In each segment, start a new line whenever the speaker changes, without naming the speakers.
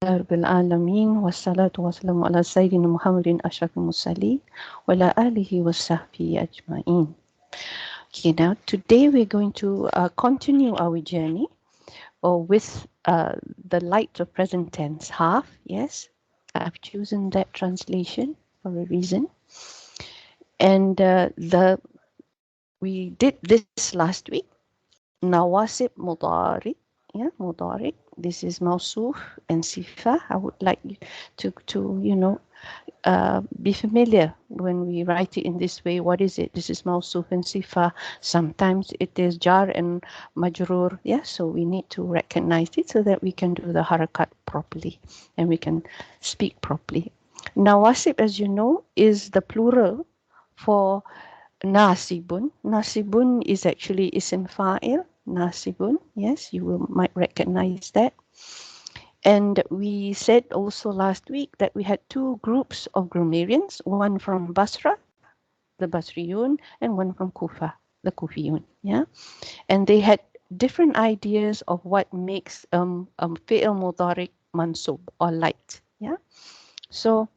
رب العالمين والصلاة والسلام على سيدنا محمد أشرف المرسلين وعلى آله وصحبه أجمعين. Okay, now today we're going to continue our journey with the light of present tense half. Yes, I've chosen that translation for a reason. And we did this last week. Nawasib mudari, yeah, mudari. This is mausuf and sifa. I would like you to be familiar when we write it in this way. What is it? This is mausuf and sifa. Sometimes it is jar and majrur. Yeah, so we need to recognize it so that we can do the harakat properly and we can speak properly. Nawasib, as you know, is the plural for nasibun. Nasibun is actually isim fa'il. Nasibun, yes, you might recognize that. And we said also last week that we had two groups of grammarians, one from Basra, the Basriyun, and one from Kufa, the Kufiyun. Yeah, and they had different ideas of what makes fi'il mudari mansub or light. Yeah, so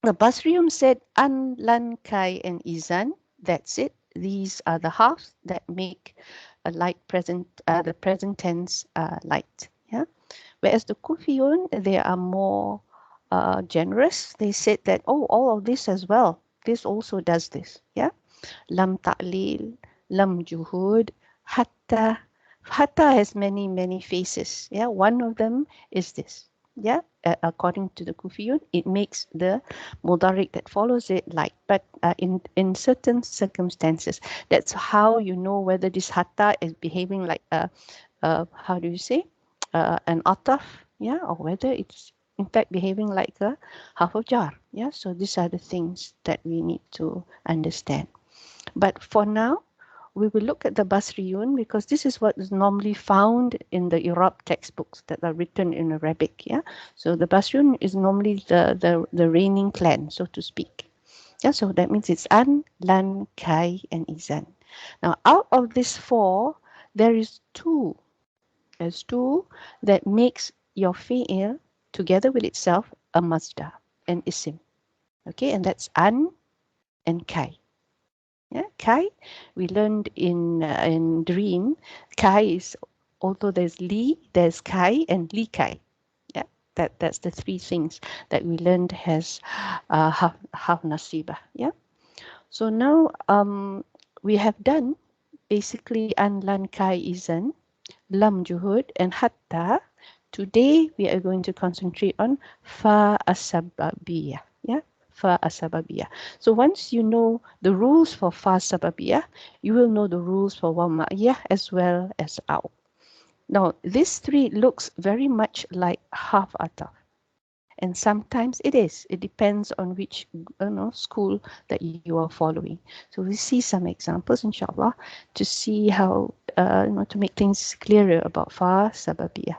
the Basriyun said an, lan, kai, and izan. That's it. These are the halves that make a light present, the present tense light. Yeah. Whereas the Kufiyun, they are more generous. They said that, oh, all of this as well. This also does this. Yeah. Lam ta'lil, lam juhud, hatta. Hatta has many, many faces. Yeah. One of them is this. Yeah. According to the Kufiyun, it makes the mudarik that follows it light. But in certain circumstances, that's how you know whether this hatta is behaving like how do you say? An ataf, yeah, or whether it's in fact behaving like a half of jar. Yeah, so these are the things that we need to understand. But for now, we will look at the Basriyun because this is what is normally found in the Irab textbooks that are written in Arabic. Yeah, so the Basriyun is normally the reigning clan, so to speak. Yeah, so that means it's An, Lan, Kai, and Izan. Now, out of these four, there is two. There's two that makes your fi'il together with itself a masdar, an isim. Okay, and that's An and Kai. Yeah, Kai, we learned in Dream, Kai is, although there's Li, there's Kai and Li Kai. Yeah, that's the three things that we learned has half nasiba. Yeah, so now we have done basically An, Lan, Kai, Izan, Lam, Juhud, and Hatta. Today we are going to concentrate on Fa Asababiyah. Yeah, Fa Asababiyah. So once you know the rules for Fa Sababiyah, you will know the rules for Waw Ma'iyah as well as Aw. Now, this three looks very much like half ataf. And sometimes it is. It depends on which school that you are following. So we see some examples, inshallah, to see how to make things clearer about Fa Sababiyah.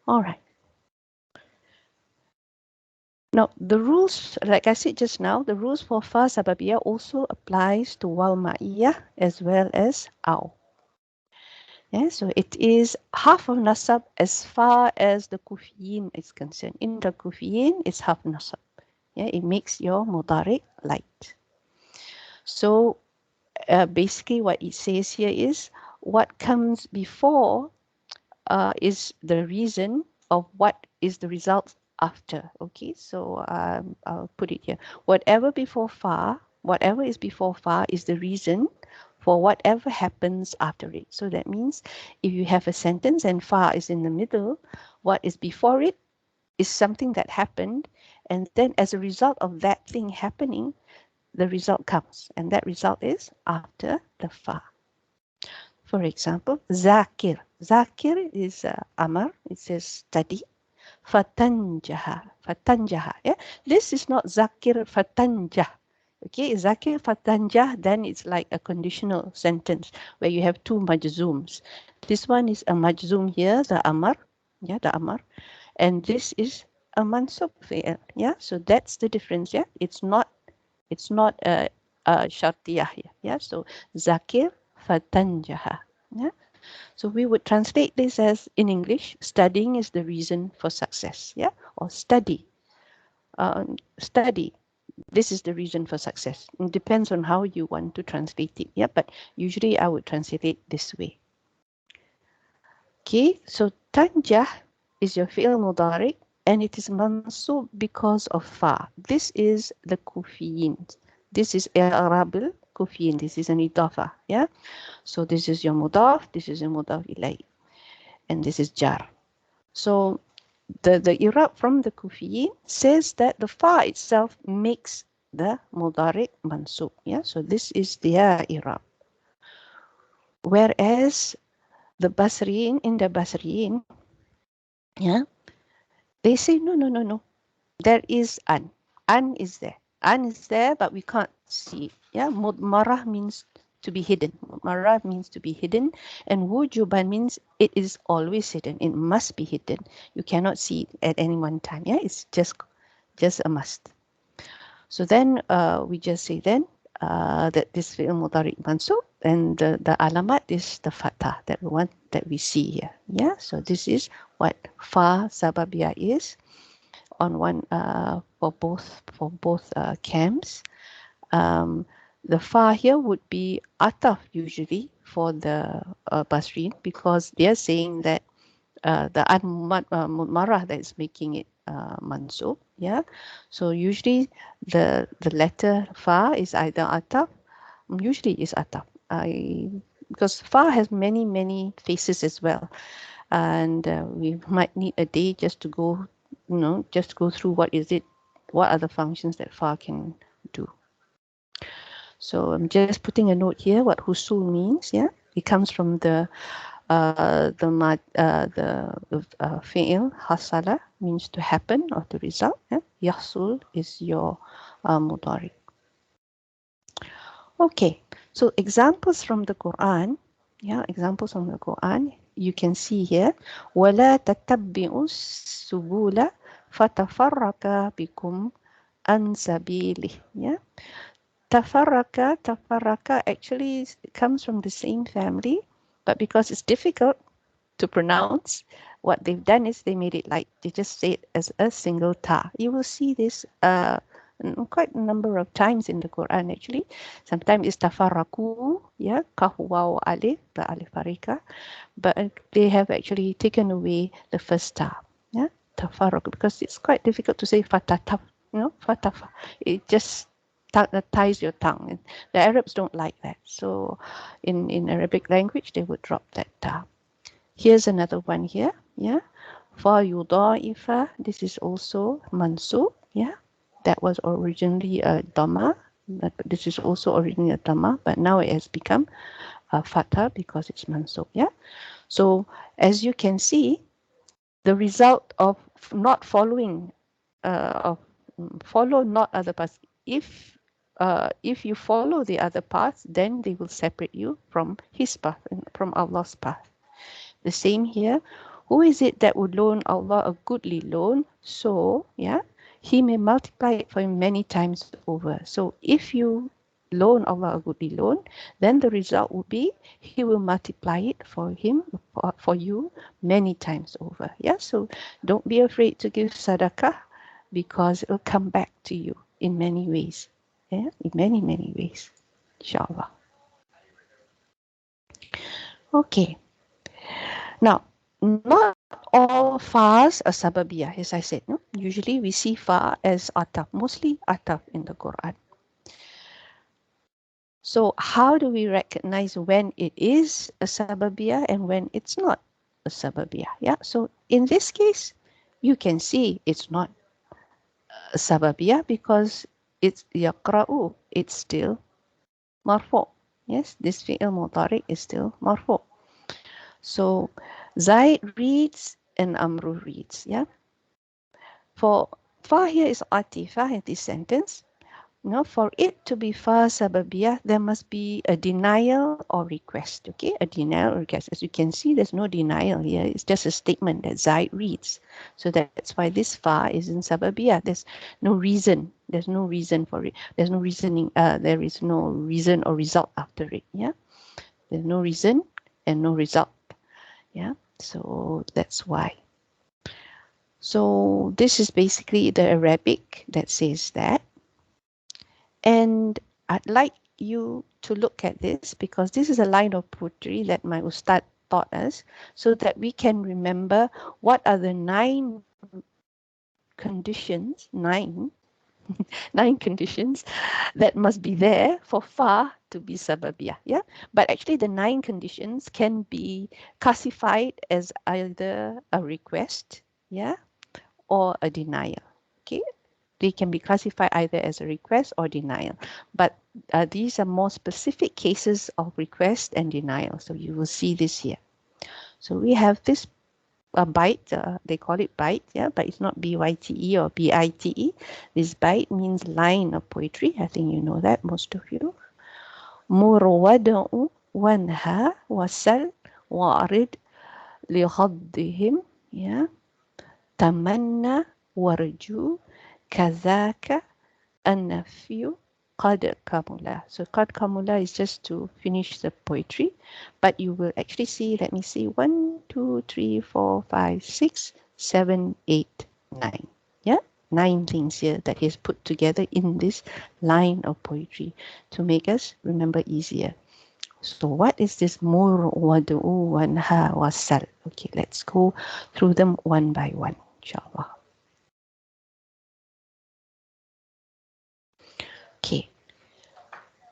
All right. Now, the rules, like I said just now, the rules for Fa Sababiyah also applies to Waw Ma'iyah as well as Aw. Yeah, so it is half of Nasab as far as the Kufiyin is concerned. In the Kufiyin, it's half Nasab. Yeah, it makes your Mudari light. So basically what it says here is what comes before is the reason of what is the result after. Okay, so I'll put it here. Whatever is before Fa is the reason for whatever happens after it. So that means if you have a sentence and Fa is in the middle, what is before it is something that happened, and then as a result of that thing happening, the result comes, and that result is after the Fa. For example, Zakir. Zakir is Amar. It says study. Fatanjaha. Fatanjaha. Yeah? This is not Zakir Fatanjah. Okay, Zakir Fatanjah, then it's like a conditional sentence where you have two majzooms. This one is a majzoom here, the Amar. Yeah, the Amar. And this is a mansub fi'il. Yeah, so that's the difference. Yeah, it's not a shartiyah here. Yeah, so Zakir Fatanjaha. Yeah. So we would translate this as, in English, studying is the reason for success, yeah, or study. Study, this is the reason for success. It depends on how you want to translate it, yeah, but usually I would translate it this way. Okay, so tanjah is your fi'l mudari, and it is mansub because of fa. This is the kufiyin. This is i'rabil kufiyin. This is an idafa, yeah. So this is your mudaf, this is your mudaf ilay, and this is jar. So the i'rab from the kufiyin says that the fa itself makes the mudari mansub, yeah. So this is their i'rab. Whereas the Basriyin, in the Basriyin, yeah, they say, no, no, no, no. There is an. An is there. An is there, but we can't see it. Yeah, mudmarah means to be hidden. Mudmarah means to be hidden. And wujuban means it is always hidden. It must be hidden. You cannot see it at any one time. Yeah, it's just a must. So then we just say then that this fi'l mudari mansub, and the alamat is the fatah that we see here. Yeah, so this is what fa sababiyah is on one for both camps. The fa here would be ataf usually for the Basriin, because they're saying that the mudmarah that is making it mansub, yeah. So usually the letter fa is either ataf, usually is ataf. Because fa has many faces as well, and we might need a day just to go, just go through what are the functions that fa can do. So I'm just putting a note here what husul means. Yeah, it comes from the fi'il hasala, means to happen or to result. Yeah? Yahsul is your mudari. Okay, so examples from the Quran. Yeah, examples from the Quran. You can see here. وَلَا تَتَّبِّعُوا السُّبُولَ فَتَفَرَّقَ بِكُمْ عَنْ سَبِيلِهِ. Yeah. Tafarraka actually comes from the same family, but because it's difficult to pronounce, what they've done is they made it like, they just say it as a single ta. You will see this quite a number of times in the Quran actually. Sometimes it's tafarraku, yeah, kahu waw alif, the alif harika, but they have actually taken away the first ta, yeah, tafarruk, because it's quite difficult to say fatataf, fatafa. It just ties your tongue. The Arabs don't like that. So in Arabic language, they would drop that ta. Here's another one here. Yeah. For yudaifa, this is also mansub. Yeah. That was originally a dhamma. But this is also originally a dhamma, but now it has become a fatha because it's mansub. Yeah. So as you can see, the result of not following, follow not other paths. If you follow the other paths, then they will separate you from his path, from Allah's path. The same here. Who is it that would loan Allah a goodly loan? So, yeah, he may multiply it for him many times over. So if you loan Allah a goodly loan, then the result will be he will multiply it for him, for you many times over. Yeah, so don't be afraid to give sadaqah, because it will come back to you in many ways. Yeah, in many ways, inshallah. Okay. Now, not all fas are sababiyah, as I said. No? Usually we see fa as ataf, mostly ataf in the Quran. So how do we recognize when it is a sababiyah and when it's not a sababiyah? Yeah. So in this case, you can see it's not a sababiyah because it's yaqra'u. It's still marfu. Yes, this fi'il mudari is still marfu. So Zaid reads and Amru reads. Yeah. For fa here is atifah in this sentence. For it to be fa sababiyah, there must be a denial or request. Okay, a denial or request. As you can see, there's no denial here. It's just a statement that Zaid reads. So that's why this fa is in sababiyah. There's no reason. There's no reason for it. There's no reasoning. There is no reason or result after it. Yeah, there's no reason and no result Yeah, so that's why. So this is basically the Arabic that says that. And I'd like you to look at this because this is a line of poetry that my Ustad taught us so that we can remember what are the 9 conditions, 9 conditions that must be there for fa to be sababiyah. Yeah, but actually the 9 conditions can be classified as either a request, yeah, or a denial. Okay, they can be classified either as a request or denial, but these are more specific cases of request and denial. So you will see this here. So we have this byte, they call it byte, yeah, but it's not B-Y-T-E or B-I-T-E. This byte means line of poetry. I think you know that, most of you. مرودع وانهى وسل وأرد لغضهم yeah. تمنى ورجو كذاك النفي قد كملا. So قد كملا is just to finish the poetry, but you will actually see, let me see, 1, 2, 3, 4, 5, 6, 7, 8, 9. Yeah, 9 things here that he has put together in this line of poetry to make us remember easier. So what is this mur wadu wanha wasal? Okay, let's go through them one by one, inshallah. Okay,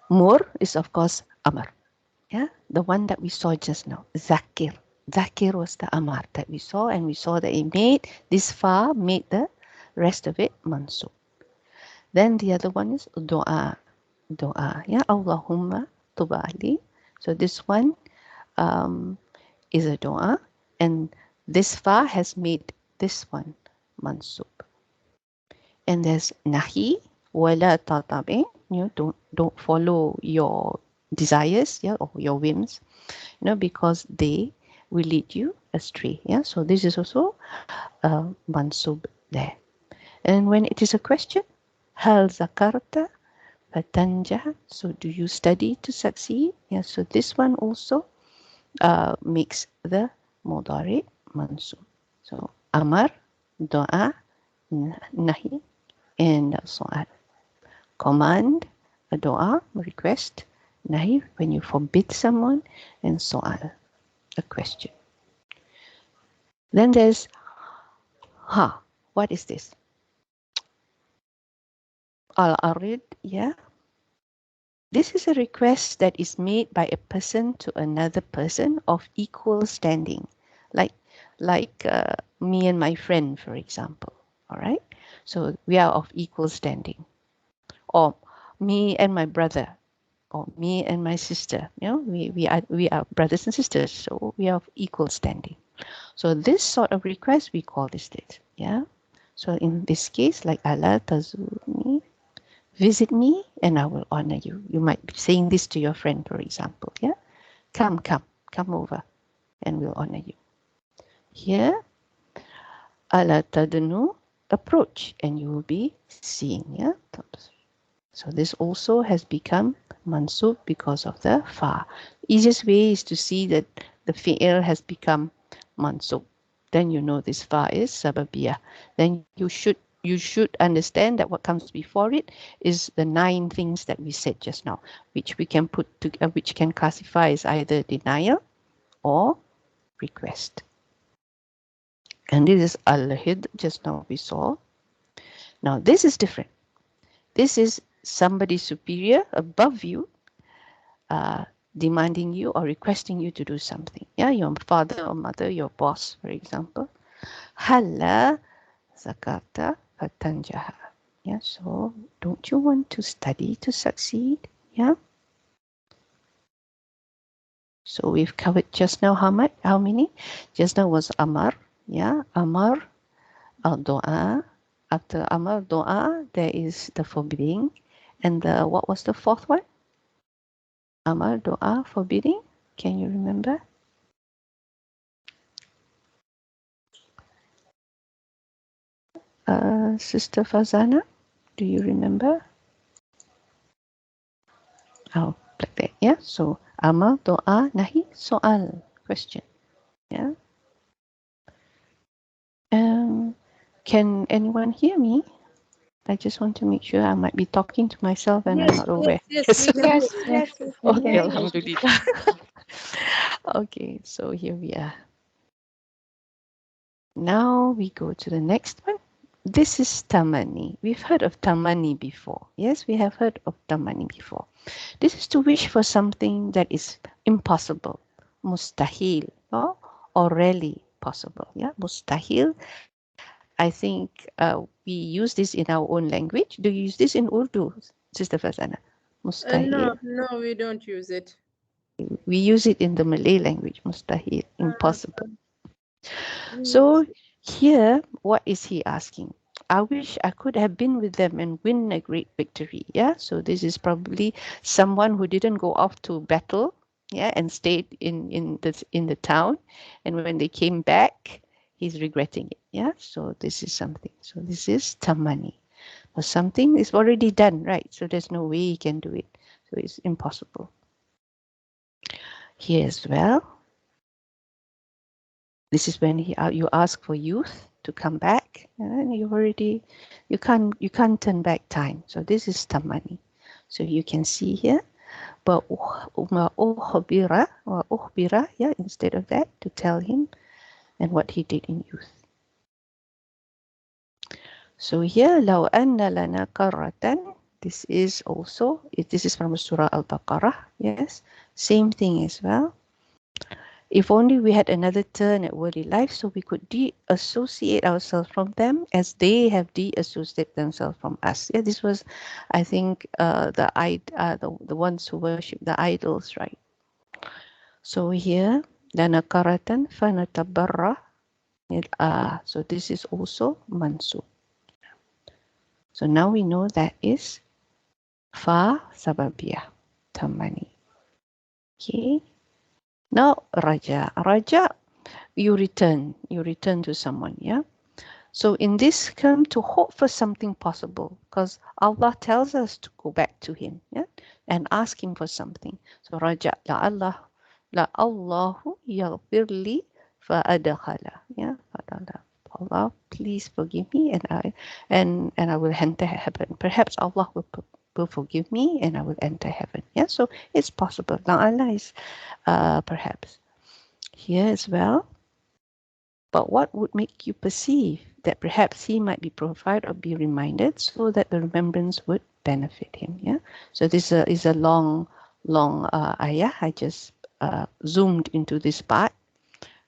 mur is of course amar. Yeah, the one that we saw just now, zakir. Zakir was the amar that we saw, and we saw that it made this fa made the rest of it mansub. Then the other one is dua. Dua, yeah, Allahumma tubali. So this one is a dua, and this fa has made this one mansub. And there's nahi wala tatabi. You know, don't follow your desires, yeah, or your whims, you know, because they will lead you astray. Yeah, so this is also mansub there. And when it is a question, hal zakarta fatanjah. So do you study to succeed? Yeah, so this one also makes the mudari mansub. So amar, dua, nahi, and so'al. Command, a dua, request, nahi, when you forbid someone, and so'al, a question. Then there's ha. What is this? Al-arid, yeah. This is a request that is made by a person to another person of equal standing, like me and my friend, for example. All right. So we are of equal standing, or me and my brother, or me and my sister. You know, we are brothers and sisters, so we are of equal standing. So this sort of request we call this. Yeah. So in this case, like Allah tazurni, visit me and I will honor you. You might be saying this to your friend, for example. Yeah. Come over and we'll honor you. Here, ala tadnu, approach and you will be seeing. Yeah. So this also has become mansub because of the fa. Easiest way is to see that the fi'il has become mansub. Then you know this fa is sababiyah. Then you should understand that what comes before it is the 9 things that we said just now, which we can put to, which can classify as either denial or request. And this is al-hid, just now we saw. Now this is different. This is somebody superior above you demanding you or requesting you to do something. Yeah, your father or mother, your boss, for example. Halla zakata fatanjaha. Yeah, so don't you want to study to succeed? Yeah. So we've covered just now how much? How many? Just now was amar. Yeah, amar, al-du'a. After amar, du'a, there is the forbidding. And what was the 4th one? Amar, du'a, forbidding. Can you remember? Sister Fazana, do you remember? Oh, like that, yeah. So, amal, doa, nahi, soal, question. Yeah. Can anyone hear me? I just want to make sure. I might be talking to myself and I'm
Yes,
not
yes,
aware.
yes,
Yes.
we can hear
Yes,
you.
yes,
Yes,
we
we
Okay,
hear
can
you.
hear
alhamdulillah. Okay, so here we are. Now we go to the next one. This is tamani. We've heard of tamani before. Yes, we have heard of tamani before. This is to wish for something that is impossible, mustahil, or rarely possible. Yeah, mustahil. I think we use this in our own language. Do you use this in Urdu, Sister Fazana? Mustahil.
No, no, we don't use it.
We use it in the Malay language, mustahil,
Uh,
impossible.
we use
So here, what is he asking? I wish I could have been with them and win a great victory. Yeah. So this is probably someone who didn't go off to battle. Yeah, and stayed in the town, and when they came back, he's regretting it. Yeah. So this is something. So this is tamani. Or something is already done, right? So there's no way he can do it. So it's impossible. Here as well. This is when you ask for youth to come back, and you can't turn back time. So this is tamani. So you can see here, but ukhbira, yeah, instead of that, to tell him and what he did in youth. So here, لو أن لنا قرة. This is also, this is from Surah Al-Baqarah. Yes, same thing as well. If only we had another turn at worldly life so we could de-associate ourselves from them as they have de-associated themselves from us. Yeah, this was, I think, the ones who worship the idols, right? So here, لَنَكَرَةً فَنَتَبَرَّ. So this is also mansub. So now we know that is fa sababiyah, tamani. Okay. Now raja. Raja, you return to someone, yeah. So in this come to hope for something possible, because Allah tells us to go back to him, yeah, and ask him for something. So raja la Allah la Allahu yaghfirli fa adkhala, yeah, Allah, please forgive me, and I will enter heaven. Perhaps Allah will forgive me and I will enter heaven. Yeah, so it's possible. La Allah is perhaps here as well. But what would make you perceive that perhaps he might be purified or be reminded so that the remembrance would benefit him? Yeah. So this is a long, long ayah. I just zoomed into this part.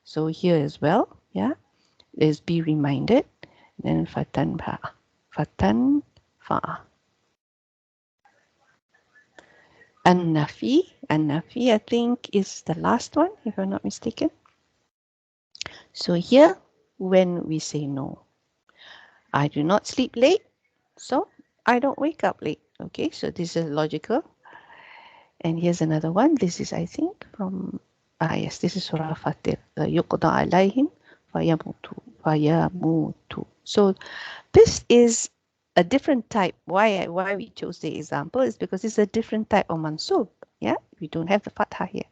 So here as well, yeah, is be reminded. Then fatan fa'a. Fatan fa'a. An-nafi. An-nafi, I think, is the last one, if I'm not mistaken. So here, when we say no, I do not sleep late, so I don't wake up late. Okay, so this is logical. And here's another one. This is, I think, from, yes, this is Surah Fatir. يُقْضَى عَلَيْهِمْ فَيَمُوتُ. So this is a different type. Why we chose the example is because it's a different type of mansub. Yeah, we don't have the fathah here,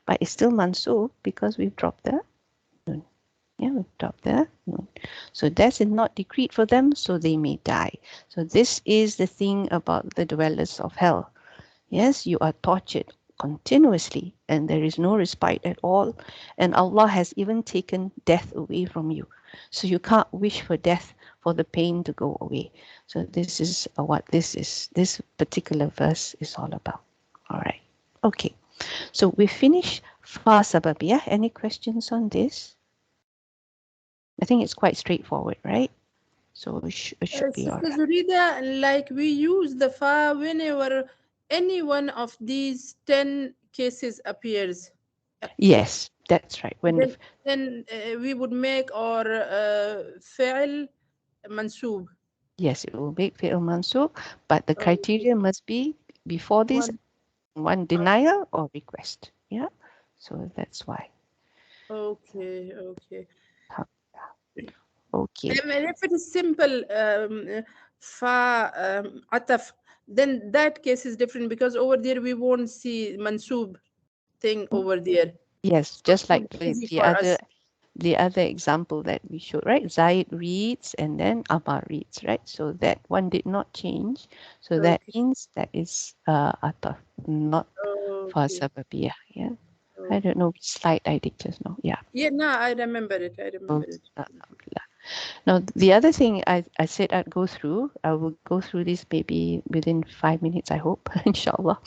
but it's still mansub because we've dropped the nun. Yeah, we drop the nun. So death is not decreed for them, so they may die. So this is the thing about the dwellers of hell. Yes, you are tortured continuously and there is no respite at all. And Allah has even taken death away from you. So you can't wish for death for the pain to go away. So this is what this is. This particular verse is all about. All right. Okay. So we finish fa sababiyah. Any questions on this? I think it's quite straightforward, right? So it should be all
Sister
right.
Zurida, like we use the fa whenever any one of these 10 cases appears.
Yes, that's right. When the
Then we would make our fi'l mansoob.
yes, it will make fi'l mansub, but the
Okay.
criteria must be before this
One.
one denial or request. Yeah, so that's why.
Okay, okay.
Okay.
And if it is simple fa ataf, then that case is different because over there we won't see mansoob thing over there.
Yes,
So it
just
would
like
be
the,
easy
the
for
other
us.
the other example that we showed, right? Zaid reads and then Amar reads, right? So that one did not change. So that
Okay.
means that is ataf, not for
Okay.
sababiyah. Yeah. I
Okay.
don't know which slide I did just now. Yeah.
Yeah, no, I remember it. I remember it.
Alhamdulillah. Now, the other thing I said I'd go through, I will go through this maybe within 5 minutes, I hope, inshallah.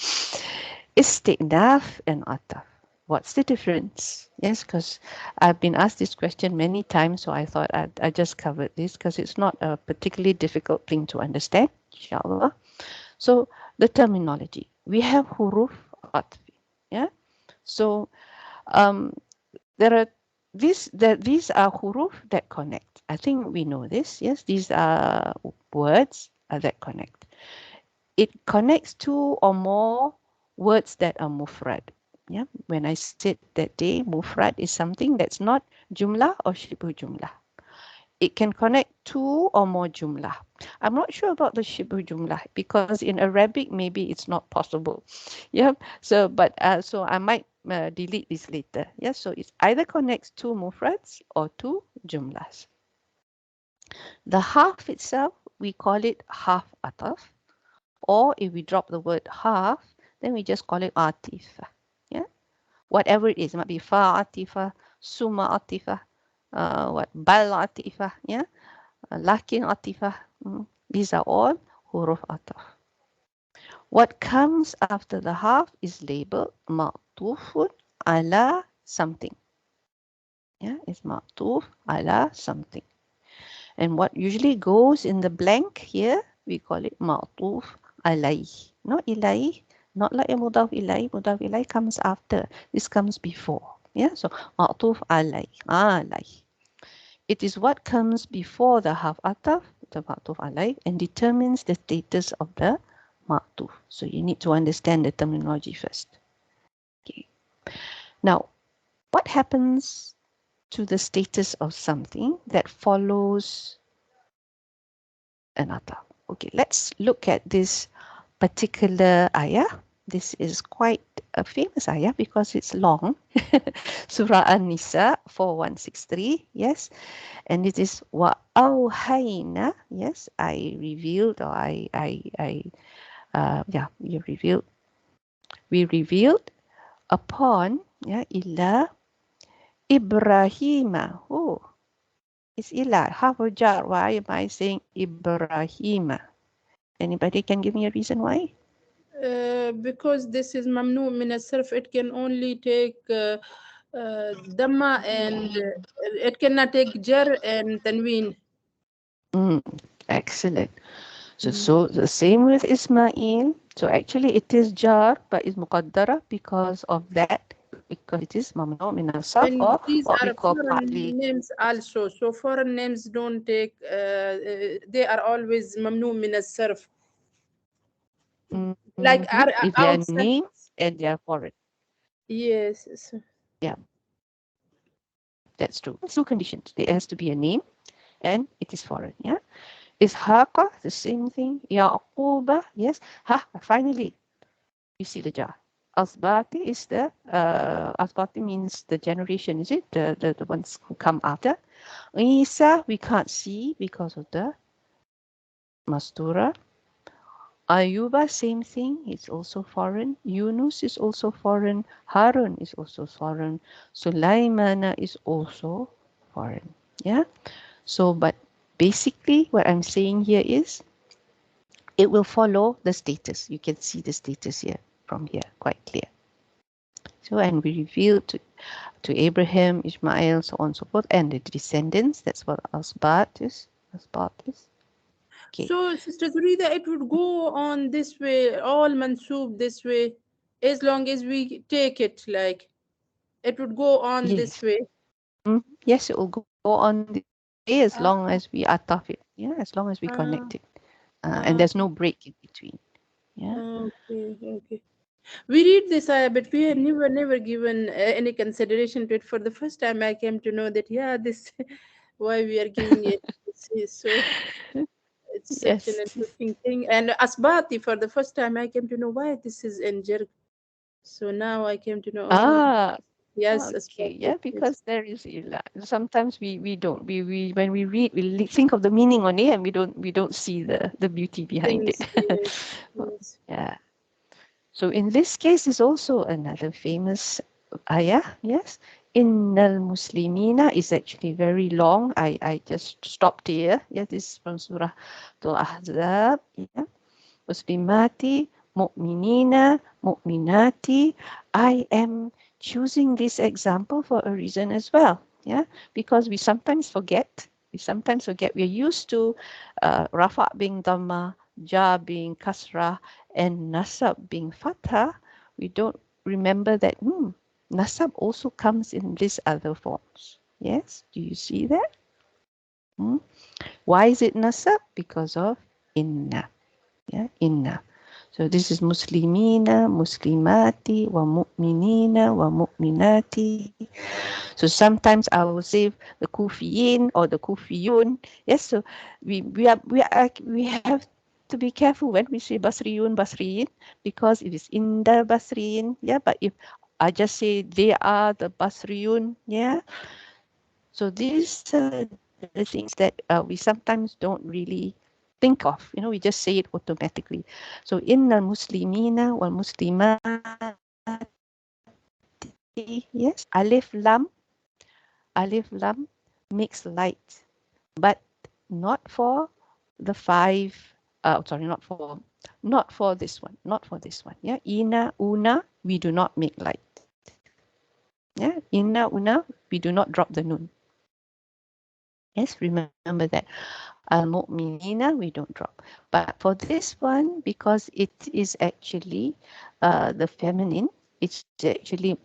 Istiqnaf and ataf. What's the difference? Yes, because I've been asked this question many times, so I thought I just covered this because it's not a particularly difficult thing to understand, inshallah. So the terminology. We have huruf atfi. Yeah. So um, there are these are huruf that connect. I think we know this. Yes, these are words that connect. It connects two or more words that are mufrad. Yeah, when I said that day, mufrad is something that's not jumlah or shibu jumlah. It can connect two or more jumlah. I'm not sure about the shibu jumlah because in Arabic maybe it's not possible. Yeah. So, but so I might delete this later. Yeah. So it either connects two mufrads or two jumlas. The half itself, we call it half ataf. Or if we drop the word half, then we just call it atifa. Yeah. Whatever it is, it might be fa atifa, suma atifa, bal atifa. Yeah. Lakin atifah, these are all huruf ataf. What comes after the half is labeled ma'tufun ala something. Yeah, it's ma'tuf ala something. And what usually goes in the blank here, we call it ma'tuf alai. Not ilai, not like a mudaf ilai. Mudaf ilai comes after. This comes before. Yeah, so ma'tuf alai. Alai. It is what comes before the half ataf, the ma'tuf alai, and determines the status of the ma'tuf. So you need to understand the terminology first. Okay. Now, what happens to the status of something that follows an ataf? Okay, let's look at this particular ayah. This is quite a famous ayah because it's long. Surah An-Nisa 4163, yes. And it is wa awhayna. Yes, I revealed, or you revealed. We revealed upon, ila Ibrahima. Oh, it's ila. Half a jar. Why am I saying Ibrahima? Anybody can give me a reason why?
Because this is mamnu min as-sarf, it can only take dhamma, and it cannot take jar and tanween.
Excellent. So the same with Ismail. So actually it is jar, but it's muqaddara because of that, because it is mamnu min as-sarf,
And
or
these
what we
are
call
foreign
partly.
names also. So foreign names don't take, they are always mamnu min as-sarf. Like
If they are
outside.
names and they are foreign.
Yes.
Yeah, that's true. Two conditions. There has to be a name and it is foreign. Yeah. Ishaqa, the same thing. Yaquba, yes. Finally, you see the jar. Asbati is the, Asbati means the generation, is it? The ones who come after. Isa, we can't see because of the mastura. Ayuba, same thing. It's also foreign. Yunus is also foreign. Harun is also foreign. Sulaimana is also foreign. Yeah. So, but basically what I'm saying here is it will follow the status. You can see the status here from here, quite clear. So, and we revealed to Abraham, Ishmael, so on and so forth, and the descendants. That's what Asbat is. Asbat is. Okay.
So, Sister Zurida, it would go on this way, all mansoob this way, as long as we take it, like, it would go on this
Yes.
way.
Yes, it will go on the way as
Ah,
long as we ataf it. Yeah, as long as we
ah,
connect it. And
ah,
there's no break in between. Yeah.
okay, okay. We read this ayah, but we had never given any consideration to it. For the first time, I came to know that, yeah, this why we are giving it. This is so, it's such an
Yes.
interesting thing. And asbati, for the first time, I came to know why this is in jerk. So now I came to know, oh,
Ah.
Yes,
Okay,
especially.
yeah, because there is sometimes we don't we when we read think of the meaning on it and we don't see the beauty behind it.
Things. Yes, yes.
Yeah. So in this case is also another famous ayah. Yes. Innal Muslimina is actually very long. I just stopped here. Yeah, this is from Surah Al-Ahzab. Yeah. Muslimati, mu'minina, mu'minati. I am choosing this example for a reason as well. Yeah, because we sometimes forget. We're used to rafa being dhamma, ja being kasra, and nasab being fatha. We don't remember that nasab also comes in these other forms. Yes, do you see that? Hmm? Why is it nasab? Because of inna. Yeah, inna. So this is muslimina, muslimati, wa mu'minina, wa mu'minati. So sometimes I will say the kufiyin or the kufiyun. Yes, so we have to be careful when we say basriyun, basriyin, because it is in the basriyin. Yeah, but if I just say they are the basriyun, yeah. So these are the things that we sometimes don't really think of. We just say it automatically. So inna muslimina wal muslimati, yes, alif lam makes light, but not for the five. Sorry, not for this one, Yeah, ina, una, we do not make light. Yeah, inna, una, we do not drop the nun. Yes, remember that. Al-Mu'minina, we don't drop. But for this one, because it is actually the feminine, it's actually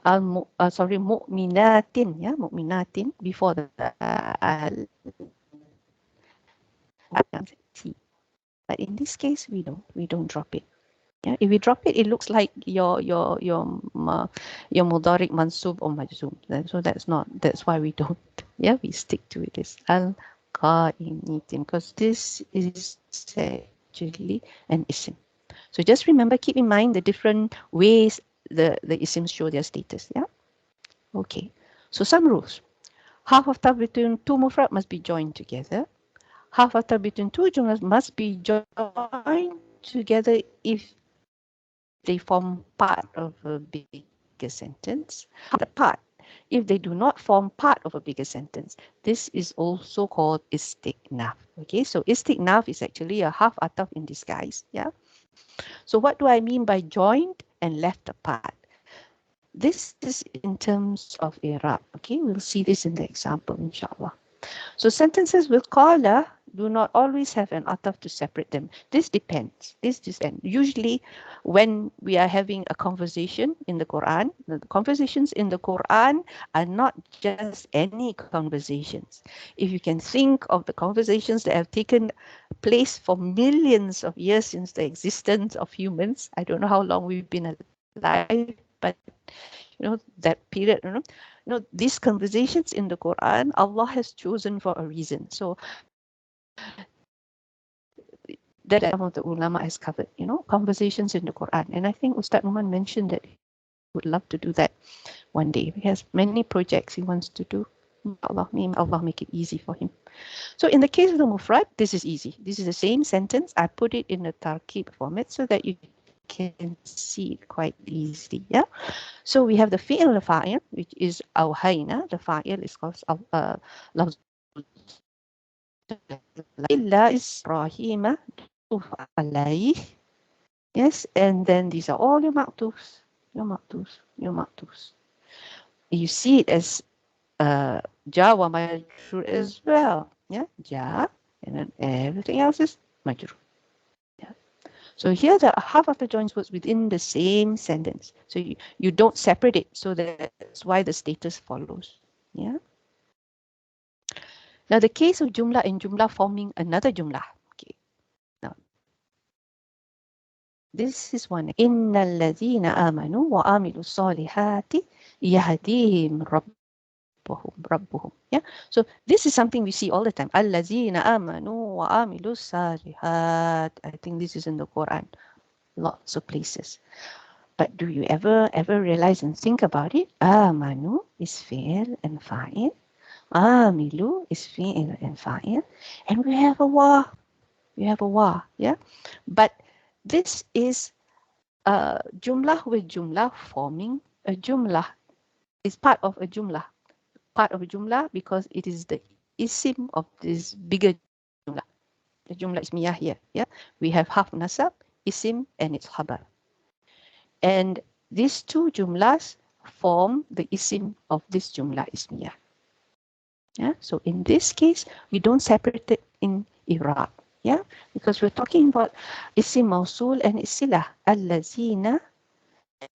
Mu'minatin, yeah, Mu'minatin before the T. But in this case, we don't drop it. Yeah, if we drop it, it looks like your mudaric mansub or majzum. So that's why we don't. Yeah, we stick to it. It's al qa'initin because this is actually an isim. So just remember, keep in mind the different ways the isms show their status. Yeah. Okay. So some rules. Half of tab between two mufrad must be joined together. Half of tab between two jumlas must be joined together if they form part of a bigger sentence. The part, if they do not form part of a bigger sentence, this is also called istiqnaf. Okay, so istiqnaf is actually a half ataf in disguise. Yeah. So what do I mean by joined and left apart? This is in terms of Irab. Okay, we'll see this in the example, inshallah. So sentences with qala do not always have an ataf to separate them. This depends. Usually when we are having a conversation in the Quran, the conversations in the Quran are not just any conversations. If you can think of the conversations that have taken place for millions of years since the existence of humans, I don't know how long we've been alive, but that period, these conversations in the Quran, Allah has chosen for a reason. So that some of the ulama has covered, conversations in the Quran. And I think Ustad Numan mentioned that he would love to do that one day. He has many projects he wants to do. Allah make it easy for him. So in the case of the mufrad, this is easy. This is the same sentence. I put it in a tarkib format so that you can see it quite easily. Yeah. So we have the fi'l fa'il, which is awhayna. The fa'il is called lafz. Illa is rahima alayh. Yes, and then these are all your maktufs. You see it as ja wa majrur as well. Yeah, ja, and then everything else is majrur. Yeah. So here the half of the joins was within the same sentence. So you don't separate it. So that's why the status follows. Yeah. Now the case of jumlah and jumlah forming another jumlah. Okay. Now this is one. Inna alladhina amanu wa amilu salihati yahdihim rabbuhum. Yeah. So this is something we see all the time. Alladhina amanu wa amilu salihat. I think this is in the Quran. Lots of places. But do you ever realize and think about it? Amanu is fi'il and fa'il. Amilu is fi'il and fa'il. And we have a wa. We have a wa, yeah? But this is jumlah with jumlah forming a jumlah. It's part of a jumlah. Part of a jumlah because it is the isim of this bigger jumlah. The jumlah ismiyah here, yeah? We have half nasab, isim, and its khabar. And these two jumlas form the isim of this jumlah ismiyah. Yeah? So in this case, we don't separate it in Irab. Yeah? Because we're talking about isim mausul and isilah. Allazina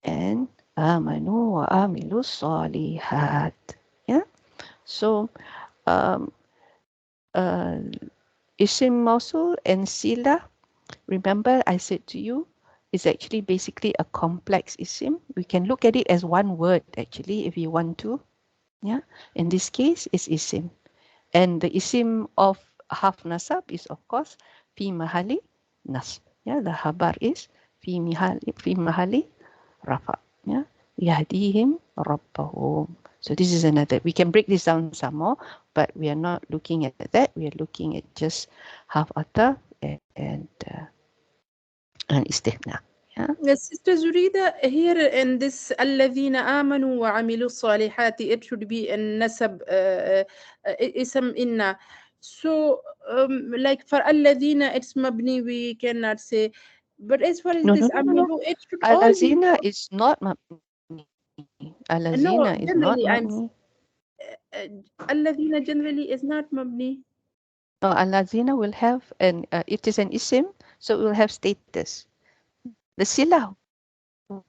and amanu wa amilu salihat. Yeah? So isim mausul and silah, remember I said to you, is actually basically a complex isim. We can look at it as one word actually if you want to. Yeah. In this case, it's isim. And the isim of half nasab is of course fi mahali nasb. Yeah, the habar is fi mahali rafa. Yeah, yahdihim rabbahum. So this is another. We can break this down some more, but we are not looking at that. We are looking at just half ataf and istithna. Yeah.
Yes, Sister Zurida, here in this الذين آمنوا وعملوا الصالحات, it should be a nasab ism inna. So like for الذين it's mabni, we cannot say, but as far as
No,
this
no, no, no, no.
amilu, it should always
Alazina is not mabni.
no,
Alazina is not
generally
mabni.
الذين generally is not mabni.
Alazina will have it is an isim, so it will have status. The silah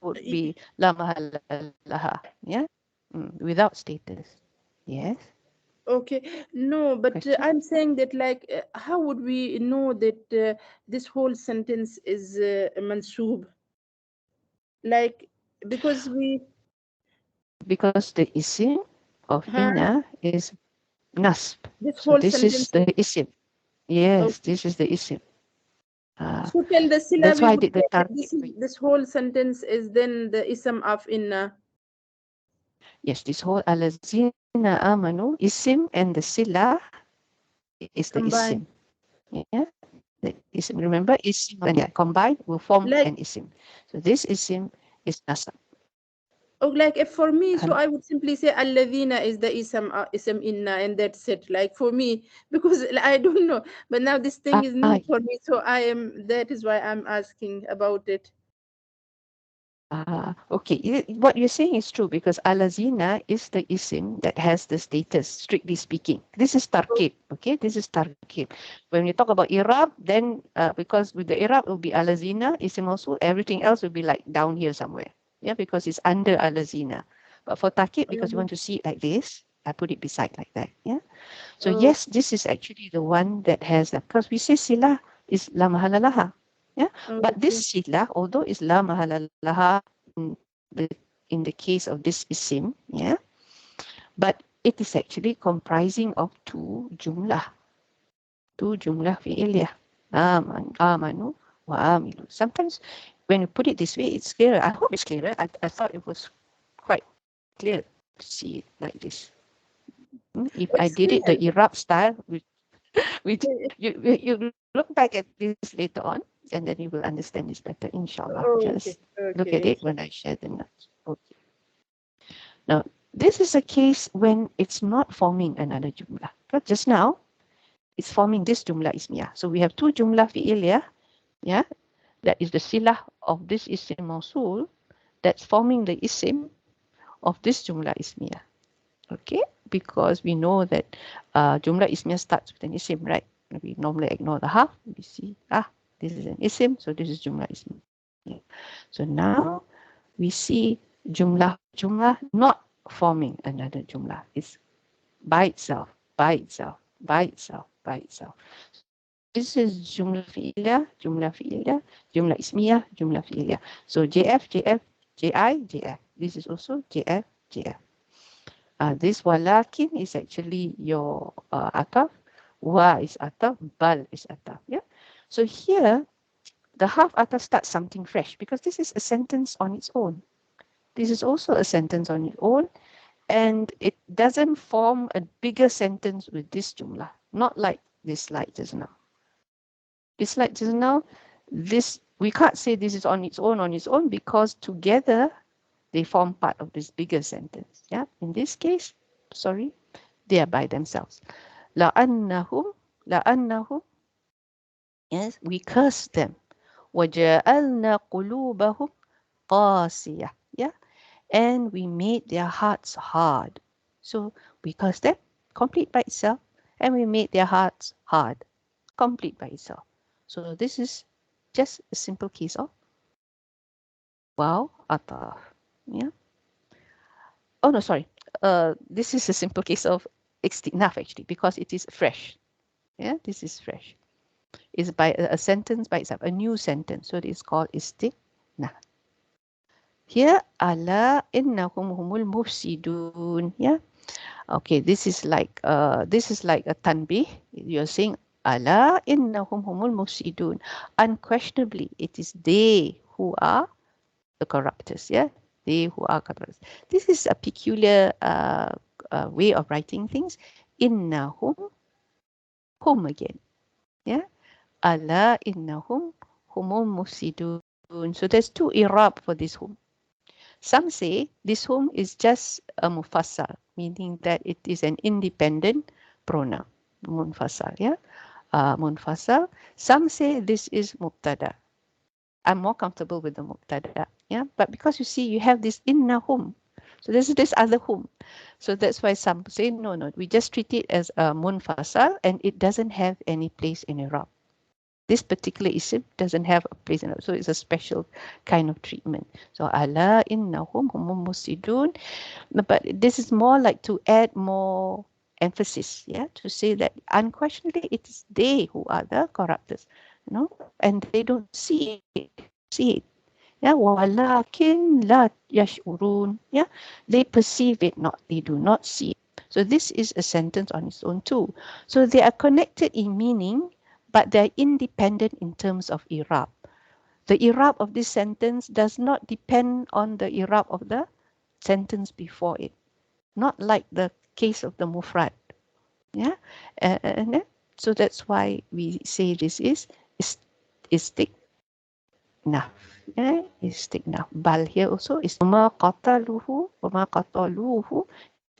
would be la mahalla laha, yeah, without status. Yes.
Okay, no, but
Question.
I'm saying that like, how would we know that this whole sentence is mansoob? Like, because we,
Because the isim of
huh,
inna is nasb.
this
So
whole
this is
sentence.
the isim. Yes,
Okay.
this is the isim.
So till the sila,
That's
we
why I
would
did the
say that
tartib.
this whole sentence is then the ism of inna
Yes, this whole alazina amanu isim and the silah is the isim.
combined.
Yeah. The isim. Remember, isim and combined will form
Like,
an isim. So this isim is nasab.
oh, like if for me, so
And
I would simply say alladhina is the ism inna, and that's it. Like for me, because I don't know, but now this thing is new for me, so I am. That is why I'm asking about it.
okay. What you're saying is true because alazina is the isim that has the status, strictly speaking. This is tarkib. Okay, this is tarkib. When you talk about Irab, then because with the Irab it will be alazina, isim also, everything else will be like down here somewhere. Yeah, because it's under alazina. But for tarkib, because you want to see it like this, I put it beside like that. Yeah. So
Oh,
yes, this is actually the one that has that because we say sila is la mahalalaha. Yeah. But this
okay.
sila, although is la mahalalaha in the in the case of this isim, yeah, but it is actually comprising of two jumlah fi'iliyah. Amanu wa amilu. Sometimes when you put it this way, it's clearer. I hope it's clearer. I thought it was quite clear to see it like this. If I
It's
did it the
clear.
Iraq style, you look back at this later on, and then you will understand this better, inshallah.
Okay,
Just look at
okay.
it when I share the notes. Okay. Now, this is a case when it's not forming another jumlah. But just now, it's forming this jumlah ismiyah. So we have two jumlah fi'iliyah, yeah, that is the silah of this isim mausul that's forming the isim of this jumlah ismiyah. Okay, because we know that jumlah ismiyah starts with an isim, right? We normally ignore the half. We see, this is an isim, so this is jumlah ismiyah. So now we see jumlah not forming another jumlah. It's by itself, by itself, by itself, by itself. This is jumlah fi'iliyah, jumlah fi'iliyah, jumlah ismiyah, jumlah fi'iliyah. So JF, JF, JI, JF. This is also JF, JF. This walakin is actually your ataf. Wa is ataf. Bal is ataf. Yeah. So here the half ataf starts something fresh because this is a sentence on its own. This is also a sentence on its own, and it doesn't form a bigger sentence with this jumlah, not like this slide just now. This slide just now, this we can't say this is on its own because together they form part of this bigger sentence. Yeah, in this case, sorry, they are by themselves. لأنهم, yes, we curse them. وجعلنا قلوبهم قاسية. Yeah, and we made their hearts hard. So we curse them, complete by itself, and we made their hearts hard, complete by itself. So this is just a simple case of wow ataf. Yeah. Oh no, sorry. This is a simple case of istinaf actually because it is fresh. Yeah, this is fresh. It's by a sentence by itself, a new sentence. So it is called istinaf. Here, ala innahum humul mufsidun. Yeah. Okay, this is like a tanbih. You're saying ala innahum humul mufsidun. Unquestionably, it is they who are the corruptors. Yeah, they who are corruptors. This is a peculiar way of writing things. Innahum, hum again. Yeah, ala innahum humul mufsidun. So there's two irab for this hum. Some say this hum is just a mufassal, meaning that it is an independent pronoun. Munfasal, yeah, munfasal. Some say this is mubtada. I'm more comfortable with the mubtada, yeah. But because you see, you have this inna hum, so this is this other hum. So that's why some say no, we just treat it as a munfasal, and it doesn't have any place in Iraq. This particular isim doesn't have a place in it, so it's a special kind of treatment. So ala innahum humum musidun, but this is more like to add more emphasis, yeah, to say that unquestionably it is they who are the corruptors, and they don't see it. Yeah, walakin la yashurun. Yeah, they perceive it not, they do not see it. So this is a sentence on its own too. So they are connected in meaning, but they're independent in terms of irab. The irab of this sentence does not depend on the irab of the sentence before it, not like the case of the mufrad. Yeah, and so that's why we say this is istiqnaf. Yeah, istiqnaf. Bal here also is ma qataluhu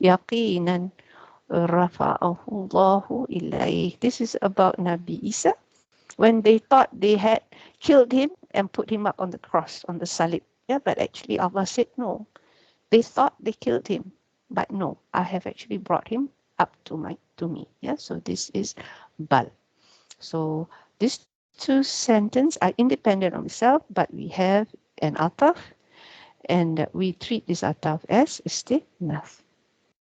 yaqinan rafa'ahu Allahu ilayh. This is about Nabi Isa when they thought they had killed him and put him up on the cross, on the salib. Yeah, but actually Allah said no. They thought they killed him, but no, I have actually brought him up to me. Yeah, so this is bal. So these two sentences are independent of itself, but we have an ataf, and we treat this ataf as istinaf.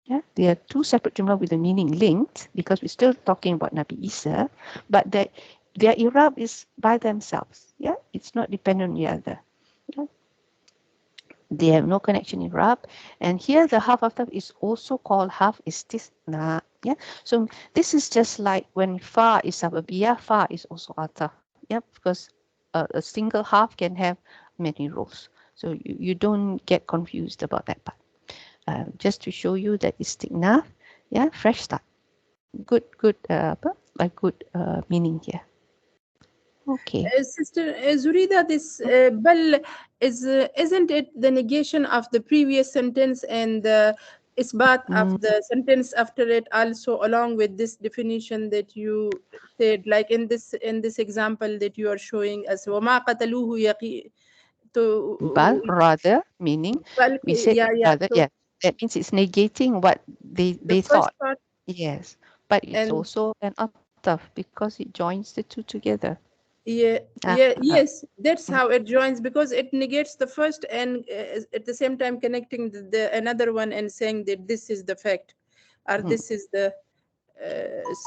Yeah, they are two separate jumlah with the meaning linked because we're still talking about Nabi Isa, but their irab is by themselves. Yeah, it's not dependent on the other. Yeah. They have no connection in Irab. And here the half ataf is also called half istisna. Yeah. So this is just like when fa is sababiyah, fa is also ataf. Yeah, because a single half can have many roles. So you don't get confused about that part. Just to show you that istiqnaf, yeah, fresh start. Good meaning here. Okay.
Sister Zurida, this bal isn't it the negation of the previous sentence and the isbat of the sentence after it also, along with this definition that you said, like in this example that you are showing us, وَمَا قَتَلُوهُ يَقِي
Bal,
to
rather, meaning we said
yeah.
rather,
So
yeah. That means it's negating what
the
they
first
thought.
part,
Yes. But it's
and
also an ataf because it joins the two together. Ah.
yes, that's how it joins, because it negates the first and at the same time connecting the another one and saying that this is the fact, or
Mm.
this is the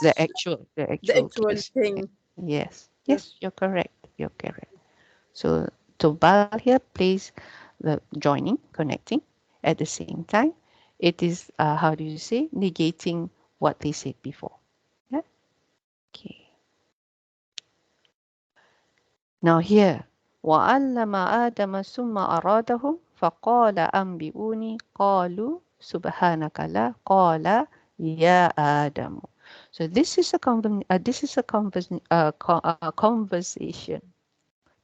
The actual
actual
case.
thing.
Yes.
So,
Yes, you're correct. You're correct. So bal here plays the joining, connecting at the same time. It is how do you say, negating what they said before. Yeah. Okay. Now here, وَعَلَّمَ آدَمَ ثُمَّ أَرَادَهُمْ فَقَالَ أَنْبِئُونِي قَالُوا سُبْحَانَكَ لَا قَالَ يَا آدَمُ. So this is a conversation.